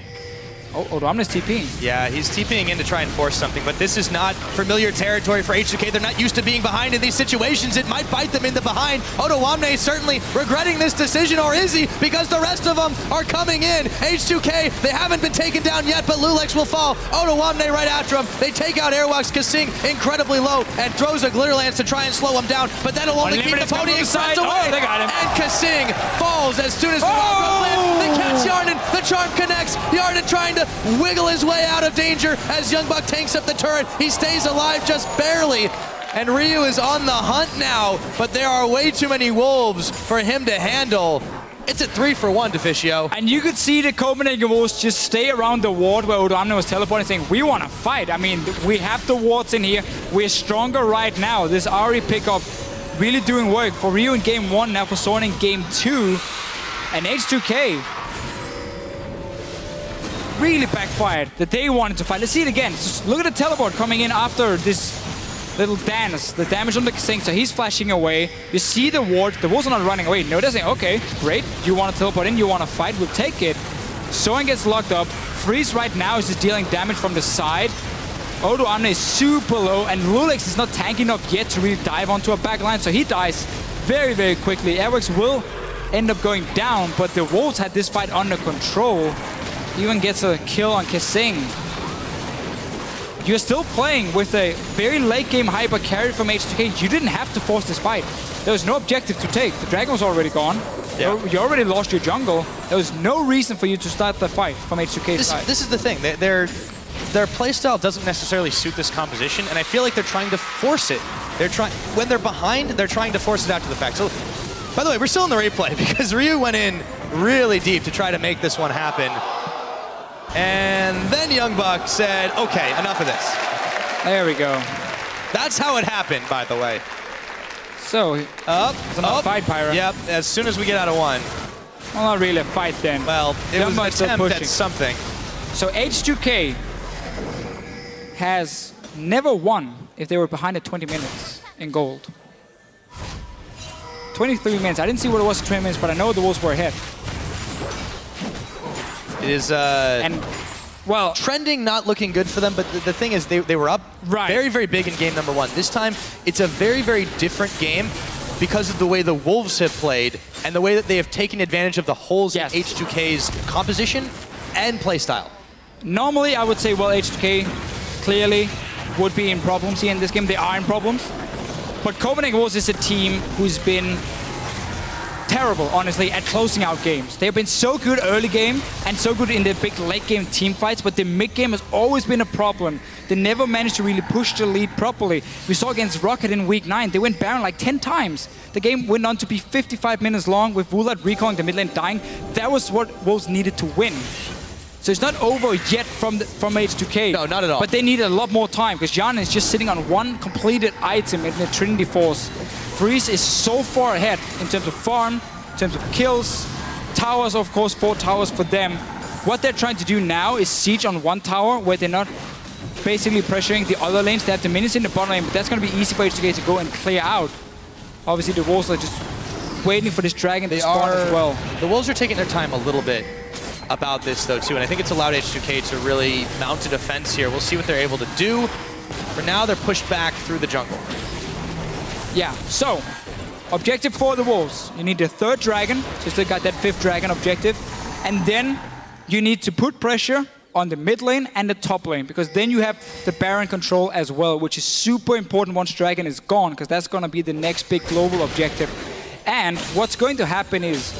Speaker 2: Oh, Odoamne's TPing.
Speaker 1: Yeah, he's TPing in to try and force something, but this is not familiar territory for H2K. They're not used to being behind in these situations. It might bite them in the behind. Odoamne certainly regretting this decision, or is he? Because the rest of them are coming in. H2K, they haven't been taken down yet, but loulex will fall. Odoamne right after him. They take out Airwaks. KaSing incredibly low and throws a Glitter Lance to try and slow him down, but that'll only keep the pony express away.
Speaker 2: Oh, they got him.
Speaker 1: And KaSing falls as soon as the wild growth lands. They catch Hjarnan. The charm connects. Hjarnan trying to wiggle his way out of danger as YoungBuck tanks up the turret. He stays alive just barely. And Ryu is on the hunt now, but there are way too many Wolves for him to handle. It's a 3-for-1, Deficio.
Speaker 2: And you could see the Copenhagen Wolves just stay around the ward where Odoamne was teleporting, saying, we want to fight. I mean, we have the wards in here. We're stronger right now. This Ahri pickup really doing work for Ryu in game 1, now for Soren in game 2. And H2K really backfired that they wanted to fight. Let's see it again. Just look at the teleport coming in after this little dance. The damage on the KaSing, so he's flashing away. You see the ward. The Wolves are not running away. No, they're saying, okay, great. You want to teleport in, you want to fight, we'll take it. Soren gets locked up. Freeze right now is just dealing damage from the side. Odoamne is super low, and loulex is not tanky enough yet to really dive onto a backline, so he dies very, very quickly. Airwaks will end up going down, but the Wolves had this fight under control. Even gets a kill on KaSing. You're still playing with a very late game hyper carry from H2K. You didn't have to force this fight. There was no objective to take. The dragon was already gone. Yeah. You already lost your jungle. There was no reason for you to start the fight from H2K's side.
Speaker 1: This is the thing. Their playstyle doesn't necessarily suit this composition, and I feel like they're trying to force it. When they're behind, they're trying to force it out to the fact. So, by the way, we're still in the replay because Ryu went in really deep to try to make this one happen. And then YoungBuck said, okay, enough of this.
Speaker 2: There we go.
Speaker 1: That's how it happened, by the way.
Speaker 2: So,
Speaker 1: up,
Speaker 2: fight, Pyra.
Speaker 1: Yep, as soon as we get out of one.
Speaker 2: Well, not really a fight then.
Speaker 1: Well, it was an
Speaker 2: YoungBuck still
Speaker 1: attempt
Speaker 2: pushing.
Speaker 1: at something.
Speaker 2: So H2K has never won if they were behind at 20 minutes in gold. 23 minutes. I didn't see what it was at 20 minutes, but I know the Wolves were ahead.
Speaker 1: It is
Speaker 2: and well,
Speaker 1: trending not looking good for them, but the thing is they were up very, very big in game number 1. This time, it's a very, very different game because of the way the Wolves have played and the way that they have taken advantage of the holes in H2K's composition and playstyle.
Speaker 2: Normally, I would say, well, H2K clearly would be in problems here in this game. They are in problems. But Copenhagen Wolves is a team who's been terrible, honestly, at closing out games. They've been so good early game and so good in the big late game team fights, but the mid game has always been a problem. They never managed to really push the lead properly. We saw against Rocket in week 9, they went Baron like 10 times. The game went on to be 55 minutes long with Wulat recalling the mid lane dying. That was what Wolves needed to win. So it's not over yet from H2K.
Speaker 1: No, not at all.
Speaker 2: But they need a lot more time because Hjarnan is just sitting on one completed item in the Trinity Force. Freeze is so far ahead in terms of farm, in terms of kills, towers, of course, 4 towers for them. What they're trying to do now is siege on one tower where they're not basically pressuring the other lanes. They have the minions in the bottom lane, but that's going to be easy for H2K to go and clear out. Obviously, the Wolves are just waiting for this dragon to spawn as well.
Speaker 1: The Wolves are taking their time a little bit about this, though, too, and I think it's allowed H2K to really mount a defense here. We'll see what they're able to do. For now, they're pushed back through the jungle.
Speaker 2: Yeah, so objective for the Wolves. You need the 3rd dragon, so you still got that 5th dragon objective. And then you need to put pressure on the mid lane and the top lane, because then you have the Baron control as well, which is super important once dragon is gone, because that's going to be the next big global objective. And what's going to happen is,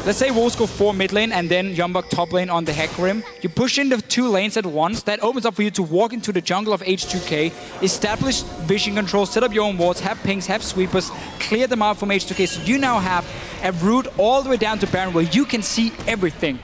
Speaker 2: let's say Wolves go 4 mid lane and then YoungBuck top lane on the Hecarim. You push in the 2 lanes at once. That opens up for you to walk into the jungle of H2K, establish vision control, set up your own wards, have pings, have sweepers, clear them out from H2K. So you now have a route all the way down to Baron where you can see everything.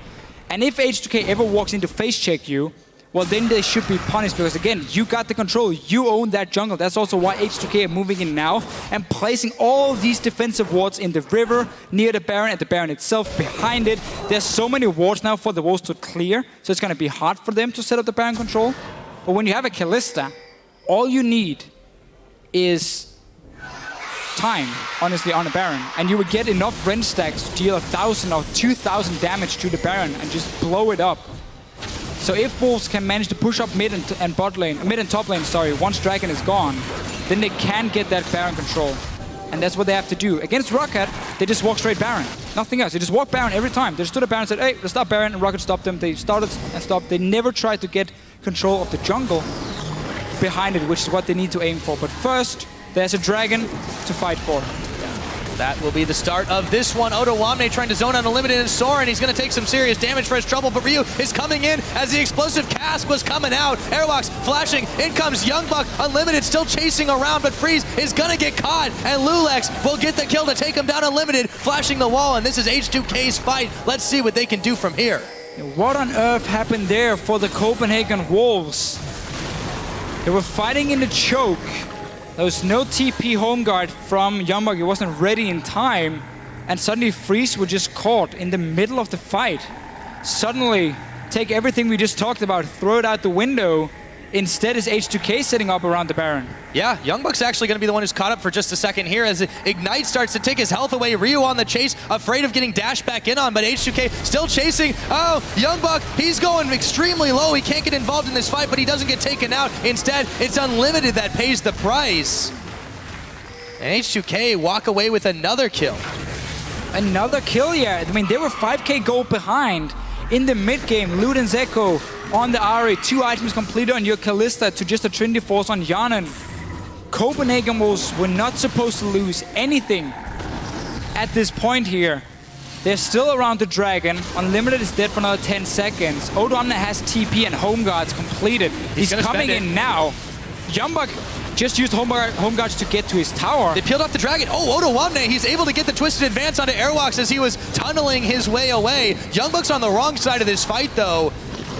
Speaker 2: And if H2K ever walks in to face check you, well, then they should be punished because, again, you got the control. You own that jungle. That's also why H2K are moving in now and placing all these defensive wards in the river, near the Baron, and the Baron itself, behind it. There's so many wards now for the Wolves to clear, so it's going to be hard for them to set up the Baron control. But when you have a Kalista, all you need is time, honestly, on a Baron. And you would get enough Rend stacks to deal 1,000 or 2,000 damage to the Baron and just blow it up. So if Wolves can manage to push up mid and bot lane, mid and top lane, sorry, once dragon is gone, then they can get that Baron control. And that's what they have to do. Against Rocket, they just walk straight Baron. Nothing else. They just walk Baron every time. They stood at Baron and said, hey, let's stop Baron, and Rocket stopped them. They started and stopped. They never tried to get control of the jungle behind it, which is what they need to aim for. But first, there's a dragon to fight for.
Speaker 1: That will be the start of this one. Odoamne trying to zone on Unlimited and Soren. He's going to take some serious damage for his trouble, but Ryu is coming in as the explosive cask was coming out. Airwaks flashing. In comes YoungBuck. Unlimited still chasing around, but Freeze is going to get caught, and loulex will get the kill to take him down. Unlimited flashing the wall, and this is H2K's fight. Let's see what they can do from here.
Speaker 2: What on earth happened there for the Copenhagen Wolves? They were fighting in the choke. There was no TP home guard from YoungBuck. He wasn't ready in time. And suddenly Freeze was just caught in the middle of the fight. Suddenly, take everything we just talked about, throw it out the window. Instead is H2K setting up around the Baron.
Speaker 1: Yeah, YoungBuck's actually going to be the one who's caught up for just a second here as Ignite starts to take his health away. Ryu on the chase, afraid of getting dashed back in on, but H2K still chasing. Oh, YoungBuck, he's going extremely low. He can't get involved in this fight, but he doesn't get taken out. Instead, it's Unlimited that pays the price. And H2K walk away with another kill.
Speaker 2: Another kill, yeah. I mean, they were 5k gold behind in the mid game. Lute and Zeko on the Ahri, 2 items completed on your Kalista to just a Trinity Force on Hjarnan. Copenhagen Wolves were not supposed to lose anything at this point here. They're still around the dragon. Unlimited is dead for another 10 seconds. Odoamne has TP and home guards completed. He's coming in now. YoungBuck just used home guards to get to his tower.
Speaker 1: They peeled off the dragon. Oh, Odoamne, he's able to get the twisted advance onto Airwaks as he was tunneling his way away. YoungBuck's on the wrong side of this fight, though.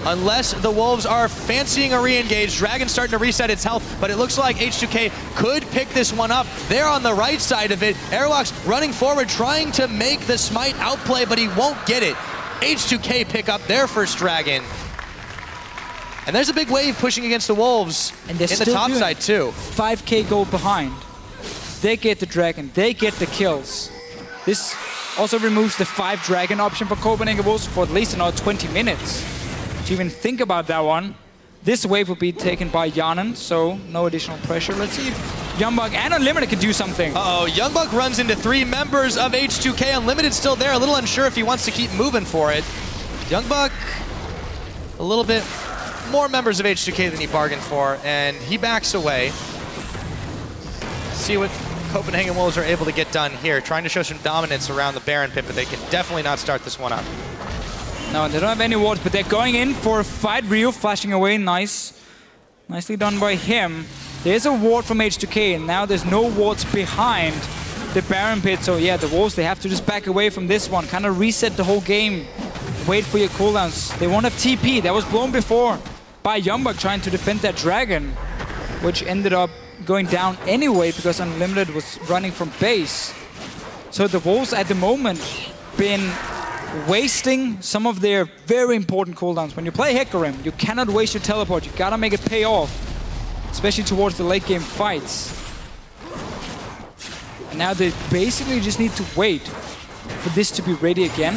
Speaker 1: unless the Wolves are fancying a re-engage. Dragon's starting to reset its health, but it looks like H2K could pick this one up. They're on the right side of it. Airwaks running forward, trying to make the Smite outplay, but he won't get it. H2K pick up their first Dragon. And there's a big wave pushing against the Wolves
Speaker 2: and
Speaker 1: in the top side too.
Speaker 2: 5k gold behind. They get the Dragon, they get the kills. This also removes the 5 Dragon option for Copenhagen Wolves for at least another 20 minutes. To even think about that one. This wave will be taken by Hjarnan, so no additional pressure. Let's see if YoungBuck and Unlimited can do something.
Speaker 1: Uh-oh, YoungBuck runs into 3 members of H2K. Unlimited's still there, a little unsure if he wants to keep moving for it. YoungBuck, a little bit more members of H2K than he bargained for, and he backs away. See what Copenhagen Wolves are able to get done here, trying to show some dominance around the Baron pit, but they can definitely not start this one up.
Speaker 2: No, they don't have any wards, but they're going in for a fight. Rio flashing away, nice. Nicely done by him. There's a ward from H2K, and now there's no wards behind the Baron pit. So yeah, the Wolves, they have to just back away from this one, kind of reset the whole game. Wait for your cooldowns. They won't have TP. That was blown before by YoungBuck trying to defend that Dragon, which ended up going down anyway because Unlimited was running from base. So the Wolves at the moment been wasting some of their very important cooldowns. When you play Hecarim, you cannot waste your teleport. You gotta make it pay off, especially towards the late game fights. And now they basically just need to wait for this to be ready again.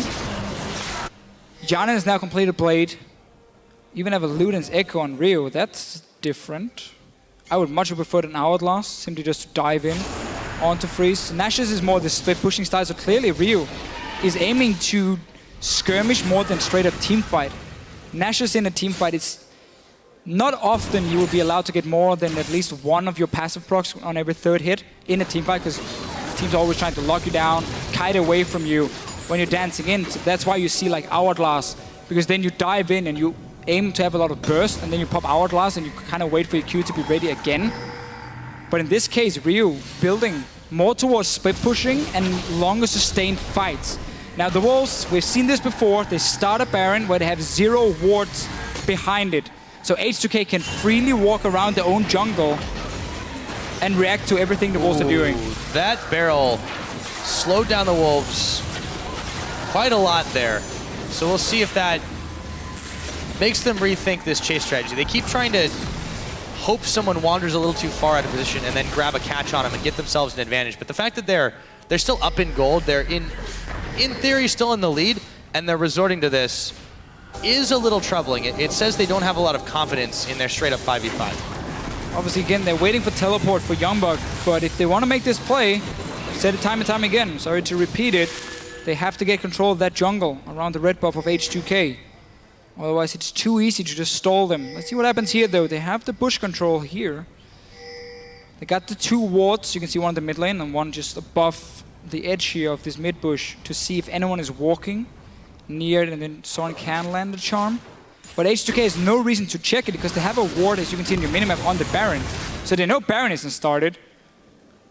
Speaker 2: Hjarnan has now completed Blade. Even have a Luden's Echo on Rio. That's different. I would much prefer an Hourglass, simply just to dive in onto Freeze. Nash's is more the split pushing style, so clearly Rio is aiming to skirmish more than straight up team fight. Nash's in a team fight, it's not often you will be allowed to get more than at least one of your passive procs on every 3rd hit in a team fight, because teams are always trying to lock you down, kite away from you when you're dancing in. So that's why you see like Hourglass, because then you dive in and you aim to have a lot of burst, and then you pop Hourglass and you kind of wait for your Q to be ready again. But in this case, Ryu building more towards split pushing and longer sustained fights. Now the Wolves, we've seen this before, they start a Baron where they have 0 wards behind it. So H2K can freely walk around their own jungle and react to everything the Wolves are doing.
Speaker 1: That barrel slowed down the Wolves quite a lot there. So we'll see if that makes them rethink this chase strategy. They keep trying to hope someone wanders a little too far out of position and then grab a catch on them and get themselves an advantage. But the fact that they're still up in gold, they're in theory still in the lead, and they're resorting to this is a little troubling. It says they don't have a lot of confidence in their straight up 5v5.
Speaker 2: Obviously, again, they're waiting for teleport for YoungBuck, but if they want to make this play, said it time and time again, sorry to repeat it, they have to get control of that jungle around the red buff of H2K. Otherwise, it's too easy to just stall them. Let's see what happens here, though. They have the bush control here. They got the 2 wards. You can see one in the mid lane and one just above the edge here of this mid bush to see if anyone is walking near it, and then Soren can land the charm. But H2K has no reason to check it because they have a ward, as you can see in your minimap, on the Baron. So they know Baron isn't started,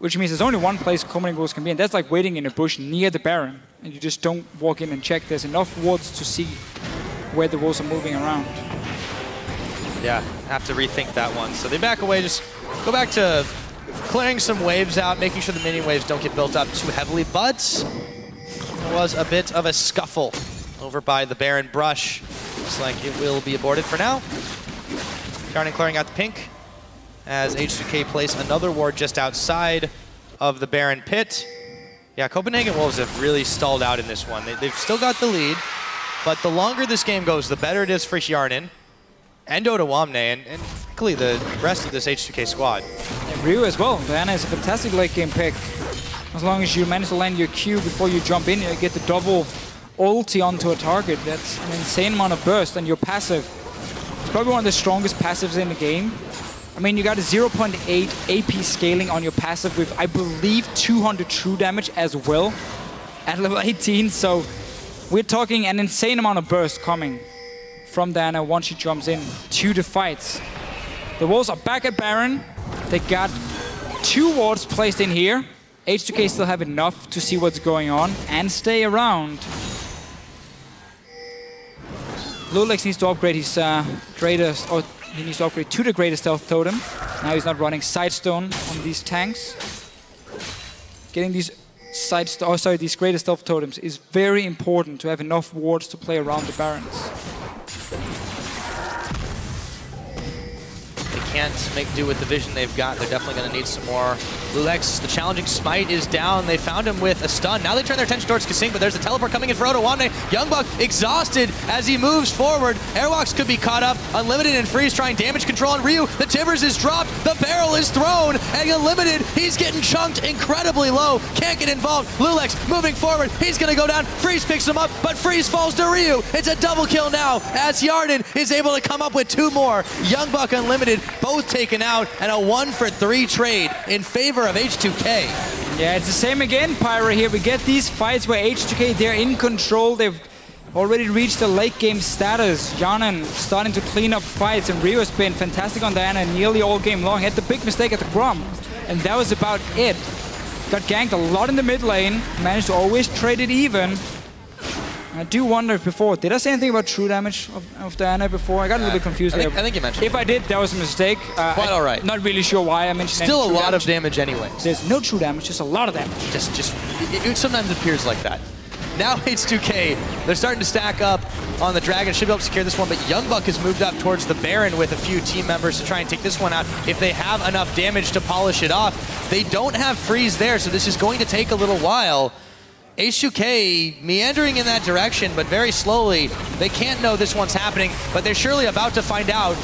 Speaker 2: which means there's only one place Copenhagen Wolves can be, and that's like waiting in a bush near the Baron. And you just don't walk in and check. There's enough wards to see where the Wolves are moving around.
Speaker 1: Yeah, have to rethink that one. So they back away, just go back to clearing some waves out, making sure the minion waves don't get built up too heavily. But there was a bit of a scuffle over by the Baron brush. Looks like it will be aborted for now. Hjarnan clearing out the pink as H2K place another ward just outside of the Baron pit. Yeah, Copenhagen Wolves have really stalled out in this one. They've still got the lead, but the longer this game goes, the better it is for Hjarnan and Odoamne, and frankly, the rest of this H2K squad.
Speaker 2: And Ryu as well. Diana is a fantastic late game pick. As long as you manage to land your Q before you jump in, you get the double ulti onto a target. That's an insane amount of burst, and your passive. It's probably one of the strongest passives in the game. I mean, you got a 0.8 AP scaling on your passive with, I believe, 200 true damage as well at level 18. So we're talking an insane amount of burst coming from Diana once she jumps in to the fights. The Wolves are back at Baron. They got 2 wards placed in here. H2K still have enough to see what's going on and stay around. loulex needs to upgrade his greatest, or he needs to upgrade to the greatest stealth totem. Now he's not running Sidestone on these tanks. Getting these these greatest stealth totems is very important to have enough wards to play around the Barons.
Speaker 1: Can't make do with the vision they've got. They're definitely going to need some more. loulex, the challenging smite is down. They found him with a stun. Now they turn their attention towards KaSing, but there's a teleport coming in for Odoamne. YoungBuck exhausted as he moves forward. Airwaks could be caught up. Unlimited and Freeze trying damage control on Ryu. The Timbers is dropped. The barrel is thrown. And Unlimited, he's getting chunked incredibly low. Can't get involved. loulex moving forward. He's going to go down. Freeze picks him up, but Freeze falls to Ryu. It's a double kill now as Hjarnan is able to come up with 2 more. YoungBuck, Unlimited, both taken out, and a 1-for-3 trade in favor of H2K.
Speaker 2: Yeah, it's the same again, Pyra here. We get these fights where H2K, they're in control. They've already reached the late game status. Hjarnan starting to clean up fights, and Ryu has been fantastic on Diana nearly all game long. Had the big mistake at the Grom, and that was about it. Got ganked a lot in the mid lane, managed to always trade it even. I do wonder if before, did I say anything about true damage of Diana before? I got a little bit confused there.
Speaker 1: I think you mentioned
Speaker 2: it. If I did, that was a mistake.
Speaker 1: Quite all right.
Speaker 2: Not really sure why I mentioned
Speaker 1: Still a lot of damage anyway.
Speaker 2: There's no true damage, just a lot of damage.
Speaker 1: It sometimes appears like that. Now H2K, they're starting to stack up on the Dragon. Should be able to secure this one, but YoungBuck has moved up towards the Baron with a few team members to try and take this one out if they have enough damage to polish it off. They don't have Freeze there, so this is going to take a little while. H2K meandering in that direction, but very slowly. They can't know this one's happening, but they're surely about to find out.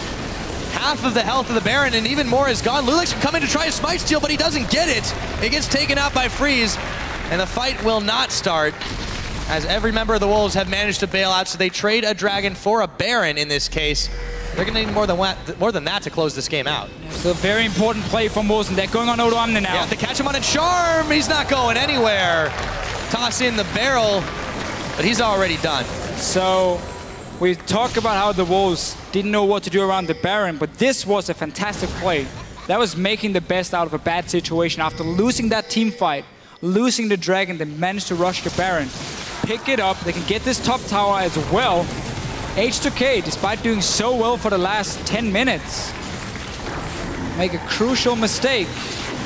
Speaker 1: Half of the health of the Baron and even more is gone. loulex can come in to try a smite steal, but he doesn't get it. It gets taken out by Freeze, and the fight will not start as every member of the Wolves have managed to bail out, so they trade a Dragon for a Baron in this case. They're going to need more than that to close this game out.
Speaker 2: It's a very important play from Wolves, and they're going on Odoamne now.
Speaker 1: Yeah, they catch him on a charm. He's not going anywhere. Toss in the barrel, but he's already done.
Speaker 2: So we talked about how the Wolves didn't know what to do around the Baron, but this was a fantastic play. That was making the best out of a bad situation. After losing that team fight, losing the Dragon, they managed to rush the Baron. Pick it up, they can get this top tower as well. H2K, despite doing so well for the last 10 minutes, make a crucial mistake.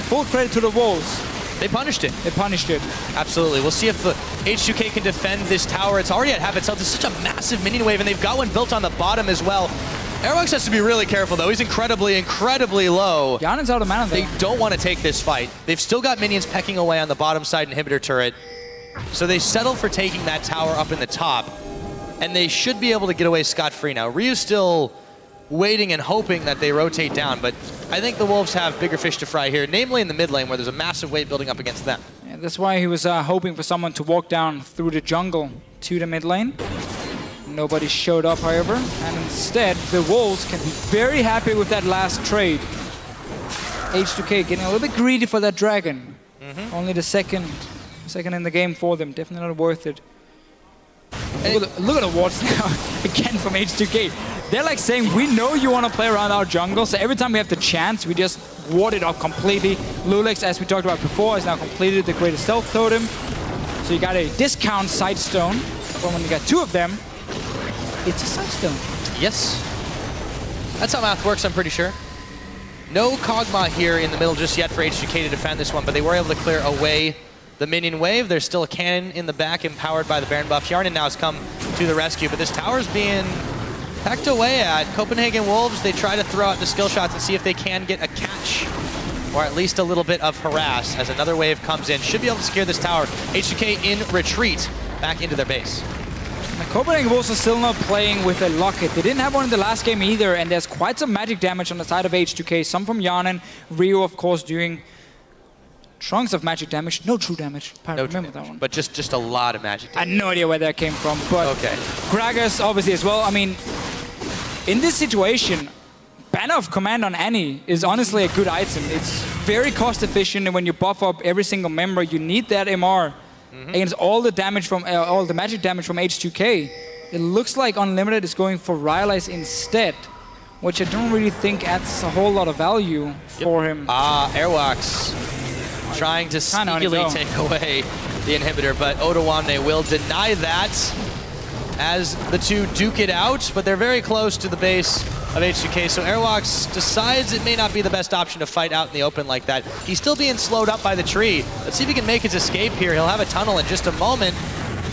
Speaker 2: Full credit to the Wolves.
Speaker 1: They punished it.
Speaker 2: They punished it.
Speaker 1: Absolutely. We'll see if the H2K can defend this tower. It's already at half its health. It's such a massive minion wave, and they've got one built on the bottom as well. Airwaks has to be really careful, though. He's incredibly, incredibly low.
Speaker 2: Hjarnan's out of mana, though.
Speaker 1: They don't want to take this fight. They've still got minions pecking away on the bottom side inhibitor turret. So they settle for taking that tower up in the top, and they should be able to get away scot-free now. Ryu's still waiting and hoping that they rotate down, but I think the Wolves have bigger fish to fry here, namely in the mid lane where there's a massive wave building up against them.
Speaker 2: Yeah, that's why he was hoping for someone to walk down through the jungle to the mid lane. Nobody showed up, however, and instead the Wolves can be very happy with that last trade. H2K getting a little bit greedy for that Dragon. Only the second in the game for them. Definitely not worth it. Look at the wards now, again from H2K. They're like saying, we know you want to play around our jungle, so every time we have the chance, we just ward it up completely. loulex, as we talked about before, has now completed the greatest stealth totem. So you got a discount Sidestone, but when you got 2 of them, it's a Sidestone.
Speaker 1: Yes. That's how math works, I'm pretty sure. No Kog'Maw here in the middle just yet for H2K to defend this one, but they were able to clear away the minion wave. There's still a cannon in the back empowered by the Baron buff. Hjarnan now has come to the rescue, but this tower's being pecked away at. Copenhagen Wolves, they try to throw out the skill shots and see if they can get a catch, or at least a little bit of harass as another wave comes in. Should be able to secure this tower. H2K in retreat back into their base.
Speaker 2: The Copenhagen Wolves are still not playing with a locket. They didn't have one in the last game either, and there's quite some magic damage on the side of H2K. Some from Hjarnan, Ryu, of course, doing chunks of magic damage. No true damage. I remember that one.
Speaker 1: But just a lot of magic damage.
Speaker 2: I had no idea where that came from, but
Speaker 1: okay.
Speaker 2: Gragas, obviously, as well. I mean, in this situation, Banner of Command on Annie is honestly a good item. It's very cost efficient, and when you buff up every single member, you need that MR against all the damage from all the magic damage from H2K. It looks like Unlimited is going for Rylai's instead, which I don't really think adds a whole lot of value for him.
Speaker 1: Airwaks trying to sneakily take away the inhibitor, but Odoamne will deny that. as the two duke it out, but they're very close to the base of H2K, so Airwaks decides it may not be the best option to fight out in the open like that. He's still being slowed up by the tree. Let's see if he can make his escape here. He'll have a tunnel in just a moment.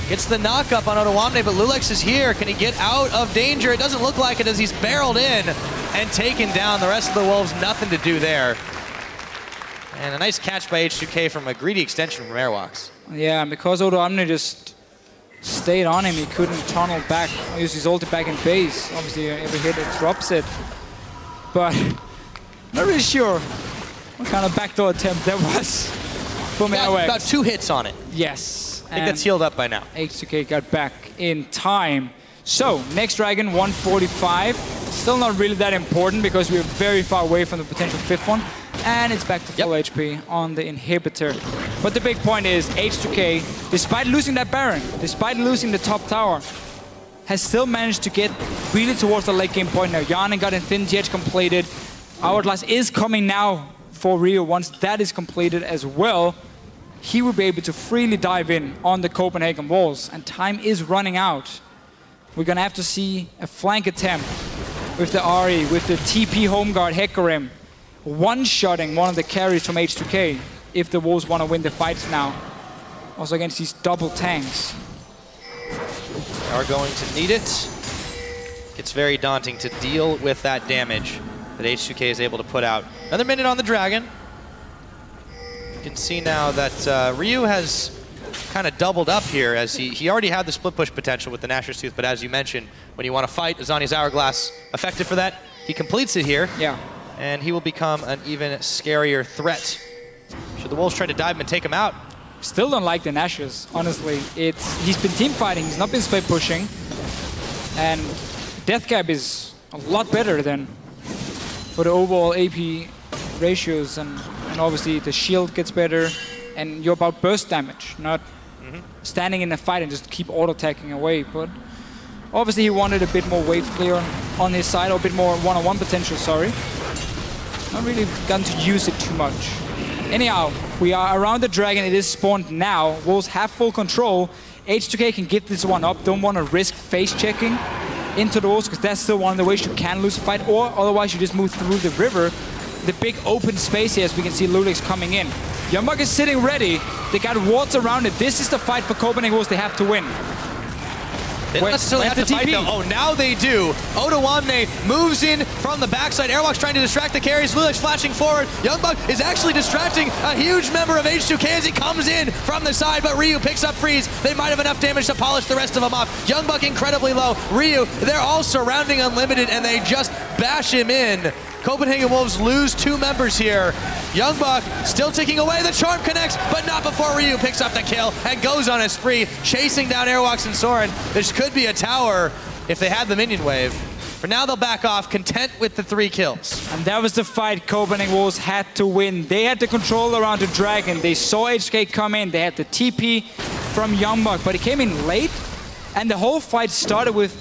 Speaker 1: Gets the knock-up on Odoamne, but loulex is here. Can he get out of danger? It doesn't look like it as he's barreled in and taken down. The rest of the Wolves, nothing to do there. And a nice catch by H2K from a greedy extension from Airwaks.
Speaker 2: Yeah, because Odoamne just stayed on him, he couldn't tunnel back, use his ulti back in base. Obviously, every hit it drops it. But not really sure what kind of backdoor attempt that was from Airwaks.
Speaker 1: About 2 hits on it.
Speaker 2: Yes.
Speaker 1: I think that's healed up by now.
Speaker 2: H2K got back in time. So, next dragon, 145. Still not really that important because we're very far away from the potential 5th one. And it's back to full HP on the inhibitor. But the big point is H2K, despite losing that Baron, despite losing the top tower, has still managed to get really towards the late game point now. Hjarnan got Infinity Edge completed. Hourglass is coming now for Ryu. Once that is completed as well, he will be able to freely dive in on the Copenhagen walls. And time is running out. We're going to have to see a flank attempt with the Ahri, with the TP home guard Hecarim, one-shotting one of the carries from H2K if the Wolves want to win the fights now. Also against these double tanks.
Speaker 1: They are going to need it. It's very daunting to deal with that damage that H2K is able to put out. Another minute on the Dragon. You can see now that Ryu has kind of doubled up here as he already had the split push potential with the Nashor's Tooth, but as you mentioned, when you want to fight, Azania's Hourglass effective for that. He completes it here.
Speaker 2: Yeah.
Speaker 1: And he will become an even scarier threat. Should the Wolves try to dive him and take him out?
Speaker 2: Still don't like the Nashor's, honestly. He's been team fighting, he's not been split pushing. And death cap is a lot better than for the overall AP ratios, and obviously the shield gets better, and you're about burst damage, not standing in a fight and just keep auto-attacking away. But obviously he wanted a bit more wave clear on his side, or a bit more one-on-one potential, sorry. Not really gotten to use it too much. Anyhow, we are around the Dragon, it is spawned now. Wolves have full control. H2K can give this one up, don't want to risk face checking into the Wolves, because that's still one of the ways you can lose a fight, or otherwise you just move through the river. The big open space here, as we can see loulex coming in. YoungBuck is sitting ready. They got wards around it. This is the fight for Copenhagen Wolves they have to win.
Speaker 1: They don't necessarily have to fight though. Oh, now they do. Odoamne moves in from the backside. Airwaks trying to distract the carries. loulex flashing forward. YoungBuck is actually distracting a huge member of H2K as he comes in from the side, but Ryu picks up freeze. They might have enough damage to polish the rest of them off. YoungBuck incredibly low. Ryu, they're all surrounding Unlimited and they just bash him in. Copenhagen Wolves lose 2 members here. YoungBuck still taking away. The charm connects, but not before Ryu picks up the kill and goes on a spree, chasing down Airwaks and Soren. This could be a tower if they had the minion wave. For now, they'll back off, content with the 3 kills.
Speaker 2: And that was the fight Copenhagen Wolves had to win. They had the control around the Dragon. They saw H2K come in. They had the TP from YoungBuck, but he came in late. And the whole fight started with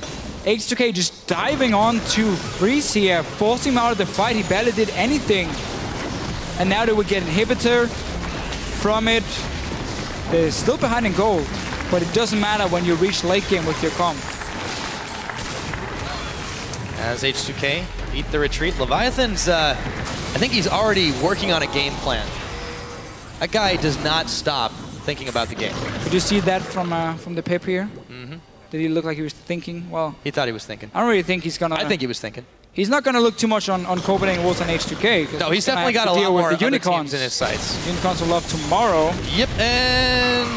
Speaker 2: H2K just diving on to freeze here, forcing him out of the fight. He barely did anything. And now they would get inhibitor from it. They're still behind in gold, but it doesn't matter when you reach late game with your comp.
Speaker 1: As H2K beat the retreat, Leviathan's, I think he's already working on a game plan. That guy does not stop thinking about the game.
Speaker 2: Did you see that from the pip here? Did he look like he was thinking? Well,
Speaker 1: he thought he was thinking.
Speaker 2: I don't really think he's gonna.
Speaker 1: I think he was thinking.
Speaker 2: He's not gonna look too much on Copenhagen Wolves and H2K.
Speaker 1: No, he's definitely got a lot more other teams in his sights.
Speaker 2: Unicorns will love tomorrow.
Speaker 1: Yep, and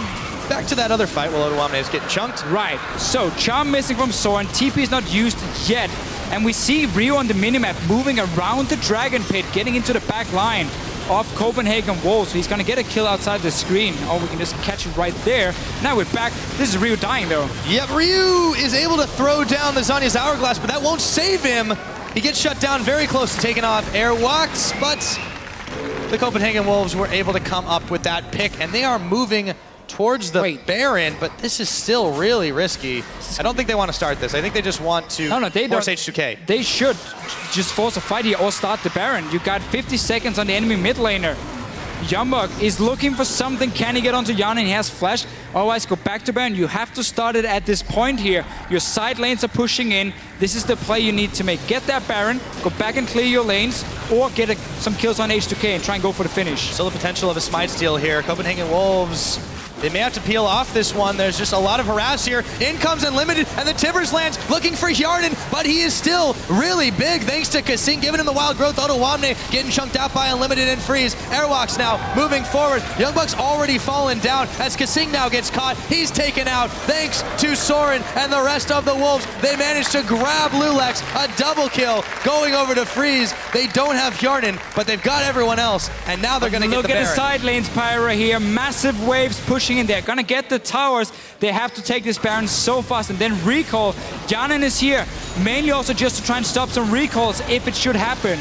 Speaker 1: back to that other fight while Odoamne is getting chunked.
Speaker 2: Right. So charm missing from Soren. TP is not used yet, and we see Ryu on the minimap moving around the Dragon Pit, getting into the back line of Copenhagen Wolves. So he's gonna get a kill outside the screen. Oh, we can just catch it right there. Now we're back. This is Ryu dying though.
Speaker 1: Yep, Ryu is able to throw down the Azania's Hourglass, but that won't save him. He gets shut down very close to taking off Airwaks, but the Copenhagen Wolves were able to come up with that pick, and they are moving towards the Baron, but this is still really risky. I don't think they want to start this. I think they just want to force H2K.
Speaker 2: They should just force a fight here or start the Baron. You got 50 seconds on the enemy mid laner. YoungBuck is looking for something. Can he get onto Hjarnan? He has flash. Otherwise, go back to Baron. You have to start it at this point here. Your side lanes are pushing in. This is the play you need to make. Get that Baron, go back and clear your lanes, or get some kills on H2K and try and go for the finish.
Speaker 1: Still the potential of a smite steal here. Copenhagen Wolves, they may have to peel off this one. There's just a lot of harass here. In comes Unlimited, and the Tibbers lands looking for Hjarnan, but he is still really big thanks to KaSing giving him the wild growth. Odoamne getting chunked out by Unlimited and Freeze. Airwaks now moving forward. YoungBuck's already fallen down as KaSing now gets caught. He's taken out thanks to Soren and the rest of the Wolves. They managed to grab loulex, a double kill going over to Freeze. They don't have Hjarnan, but they've got everyone else, and now they're going to get the Baron.
Speaker 2: Look at the side lanes, Pyra here. Massive waves pushing in. They're going to get the towers. They have to take this Baron so fast and then recall. Hjarnan is here, mainly also just to try and stop some recalls if it should happen.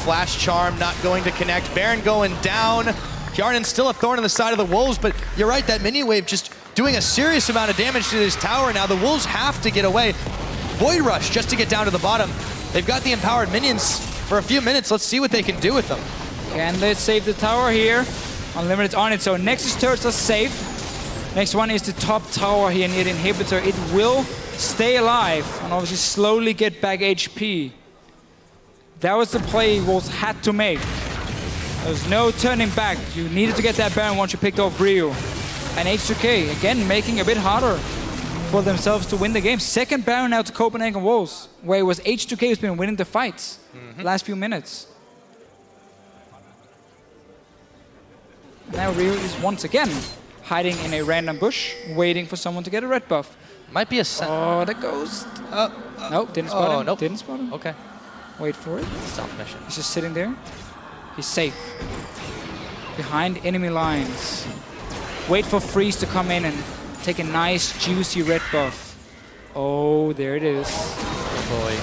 Speaker 1: Flash Charm not going to connect. Baron going down. Hjarnan's still a thorn on the side of the Wolves, but you're right, that minion wave just doing a serious amount of damage to this tower now. The Wolves have to get away. Void Rush just to get down to the bottom. They've got the empowered minions for a few minutes. Let's see what they can do with them.
Speaker 2: Can they save the tower here? Unlimited on it, so Nexus turrets are safe. Next one is the top tower here near the inhibitor. It will stay alive and obviously slowly get back HP. That was the play Wolves had to make. There's no turning back. You needed to get that Baron once you picked off Ryu. And H2K, again, making it a bit harder for themselves to win the game. Second Baron now to Copenhagen Wolves, where it was H2K who's been winning the fights the last few minutes. Now Ryu is once again hiding in a random bush, waiting for someone to get a red buff.
Speaker 1: Might be a
Speaker 2: Oh, the ghost. Nope, didn't spot him.
Speaker 1: Nope.
Speaker 2: Didn't spot him.
Speaker 1: Okay.
Speaker 2: Wait for it.
Speaker 1: Stealth mission.
Speaker 2: He's just sitting there. He's safe. Behind enemy lines. Wait for Freeze to come in and take a nice, juicy red buff. Oh, there it is.
Speaker 1: Oh boy.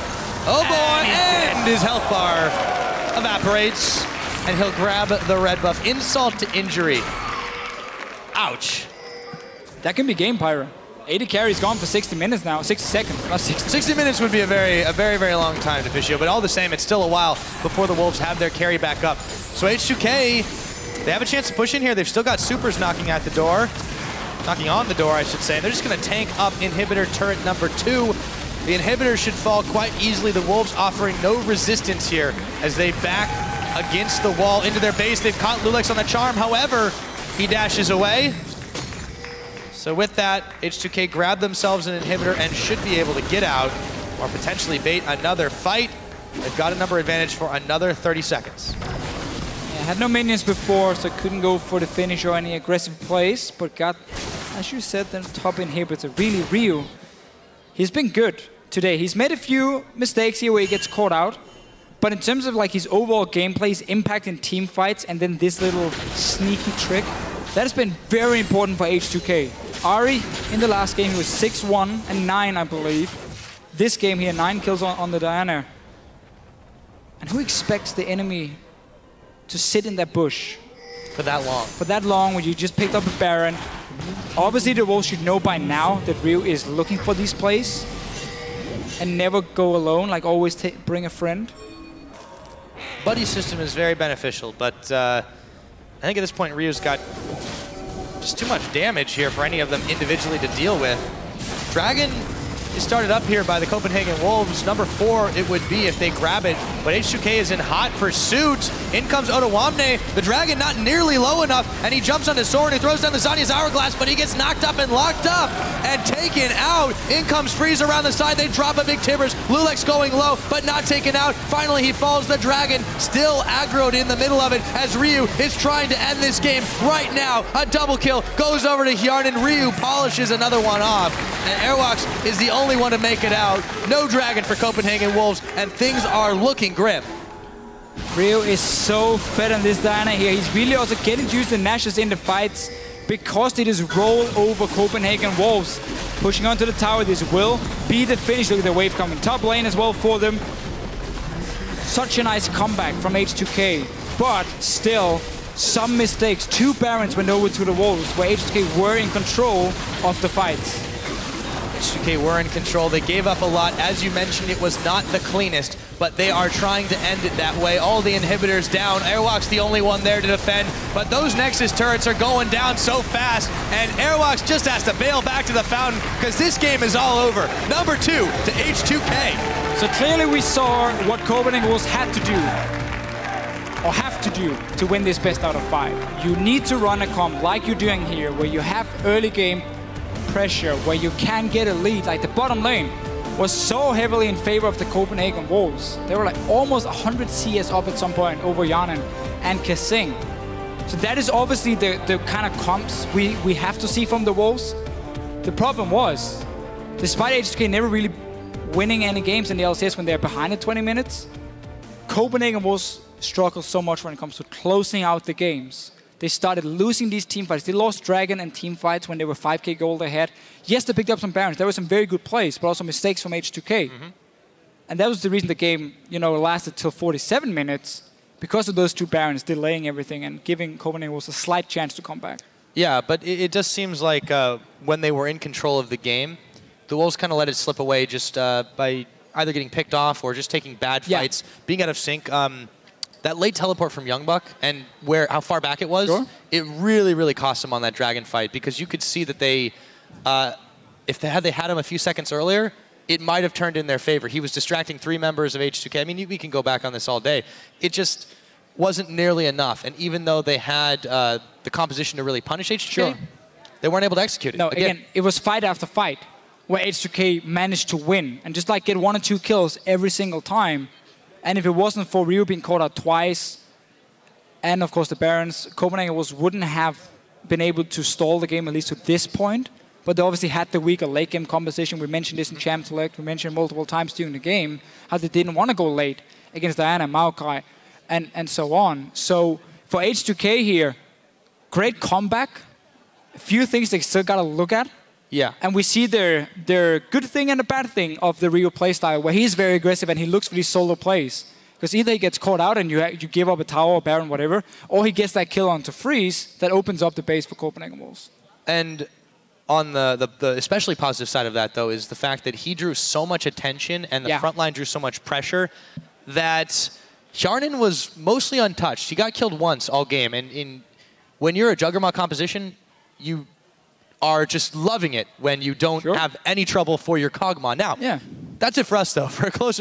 Speaker 1: Oh boy! And his health bar evaporates. And he'll grab the red buff. Insult to injury. Ouch.
Speaker 2: That can be game, Pyra. AD carry's gone for 60 minutes now. 60 seconds, not 60.
Speaker 1: 60 minutes would be a very, very long time, Deficio, but all the same, it's still a while before the Wolves have their carry back up. So H2K, they have a chance to push in here. They've still got supers knocking at the door. Knocking on the door, I should say. They're just going to tank up inhibitor turret number 2. The inhibitor should fall quite easily. The Wolves offering no resistance here as they back against the wall into their base. They've caught loulex on the charm. However, he dashes away. So with that, H2K grab themselves an inhibitor and should be able to get out or potentially bait another fight. They've got a number advantage for another 30 seconds.
Speaker 2: Yeah, had no minions before, so couldn't go for the finish or any aggressive plays, but got, as you said, the top inhibitor. Really, Ryu, he's been good today. He's made a few mistakes here where he gets caught out, but in terms of like his overall gameplay, his impact in team fights, and then this little sneaky trick, that has been very important for H2K. Ahri, in the last game, he was 6-1 and 9, I believe. This game here, 9 kills on the Diana. And who expects the enemy to sit in that bush?
Speaker 1: For that long. For
Speaker 2: that long, when you just picked up a Baron. Obviously, the Wolves should know by now that Ryu is looking for these plays. And never go alone, like always bring a friend.
Speaker 1: Buddy system is very beneficial, but I think at this point, Ryu's got just too much damage here for any of them individually to deal with. Dragon is started up here by the Copenhagen Wolves. Number 4 it would be if they grab it, but H2K is in hot pursuit. In comes Odoamne. The Dragon not nearly low enough, and he jumps onto Soren, who throws down the Zanya's Hourglass, but he gets knocked up and locked up and taken out. In comes Freeze around the side. They drop a big Tibbers. loulex going low, but not taken out. Finally, he falls. The Dragon still aggroed in the middle of it as Ryu is trying to end this game right now. A double kill goes over to Hjarnan. Ryu polishes another one off, and Airwaks is the only one to make it out. No Dragon for Copenhagen Wolves, and things are looking grim.
Speaker 2: Ryu is so fed on this Diana here. He's really also getting used and Nashes in the fights because it is roll over Copenhagen Wolves. Pushing onto the tower, this will be the finish. Look at the wave coming top lane as well for them. Such a nice comeback from H2K, but still some mistakes. 2 Barons went over to the Wolves where H2K were in control of the fights.
Speaker 1: H2K were in control. They gave up a lot. As you mentioned, it was not the cleanest. but they are trying to end it that way. All the inhibitors down. Airwaks the only one there to defend, but those Nexus turrets are going down so fast, and Airwaks just has to bail back to the fountain because this game is all over. Number 2 to H2K.
Speaker 2: So clearly we saw what Copenhagen had to do, or have to do, to win this best out of 5. You need to run a comp like you're doing here, where you have early game pressure, where you can get a lead. Like the bottom lane was so heavily in favor of the Copenhagen Wolves. They were like almost 100 CS up at some point over Hjarnan and KaSing. So that is obviously the kind of comps we have to see from the Wolves. The problem was, despite H2K never really winning any games in the LCS when they're behind at 20 minutes, Copenhagen Wolves struggle so much when it comes to closing out the games. They started losing these team fights. They lost Dragon and team fights when they were 5k gold ahead. Yes, they picked up some Barons. There were some very good plays, but also mistakes from H2K. And that was the reason the game, lasted till 47 minutes, because of those 2 Barons delaying everything and giving Copenhagen a slight chance to come back.
Speaker 1: Yeah, but it just seems like when they were in control of the game, the Wolves kind of let it slip away just by either getting picked off or just taking bad fights, being out of sync. That late teleport from YoungBuck and how far back it was, it really, really cost them on that Dragon fight, because you could see that they, if they had him a few seconds earlier, it might have turned in their favor. He was distracting 3 members of H2K. I mean, we can go back on this all day. It just wasn't nearly enough. And even though they had the composition to really punish H2K, they weren't able to execute it.
Speaker 2: No, again, it was fight after fight where H2K managed to win and just like get 1 or 2 kills every single time. And if it wasn't for Ryu being caught out twice, and of course the Barons, Copenhagen wouldn't have been able to stall the game, at least to this point. But they obviously had the weaker late game composition. We mentioned this in Champ Select. We mentioned multiple times during the game how they didn't want to go late against Diana, Maokai, and so on. So for H2K here, great comeback. A few things they still got to look at.
Speaker 1: Yeah.
Speaker 2: And we see their good thing and the bad thing of the Ryu playstyle, where he's very aggressive and he looks for these solo plays. Because either he gets caught out and you give up a tower or Baron, whatever, or he gets that kill onto Freeze that opens up the base for Copenhagen Wolves.
Speaker 1: And on the especially positive side of that, though, is the fact that he drew so much attention and the front line drew so much pressure that Hjarnan was mostly untouched. He got killed once all game. And when you're a Juggernaut composition, you are just loving it when you don't have any trouble for your Kog'Maw. Now, that's it for us, though. For a closer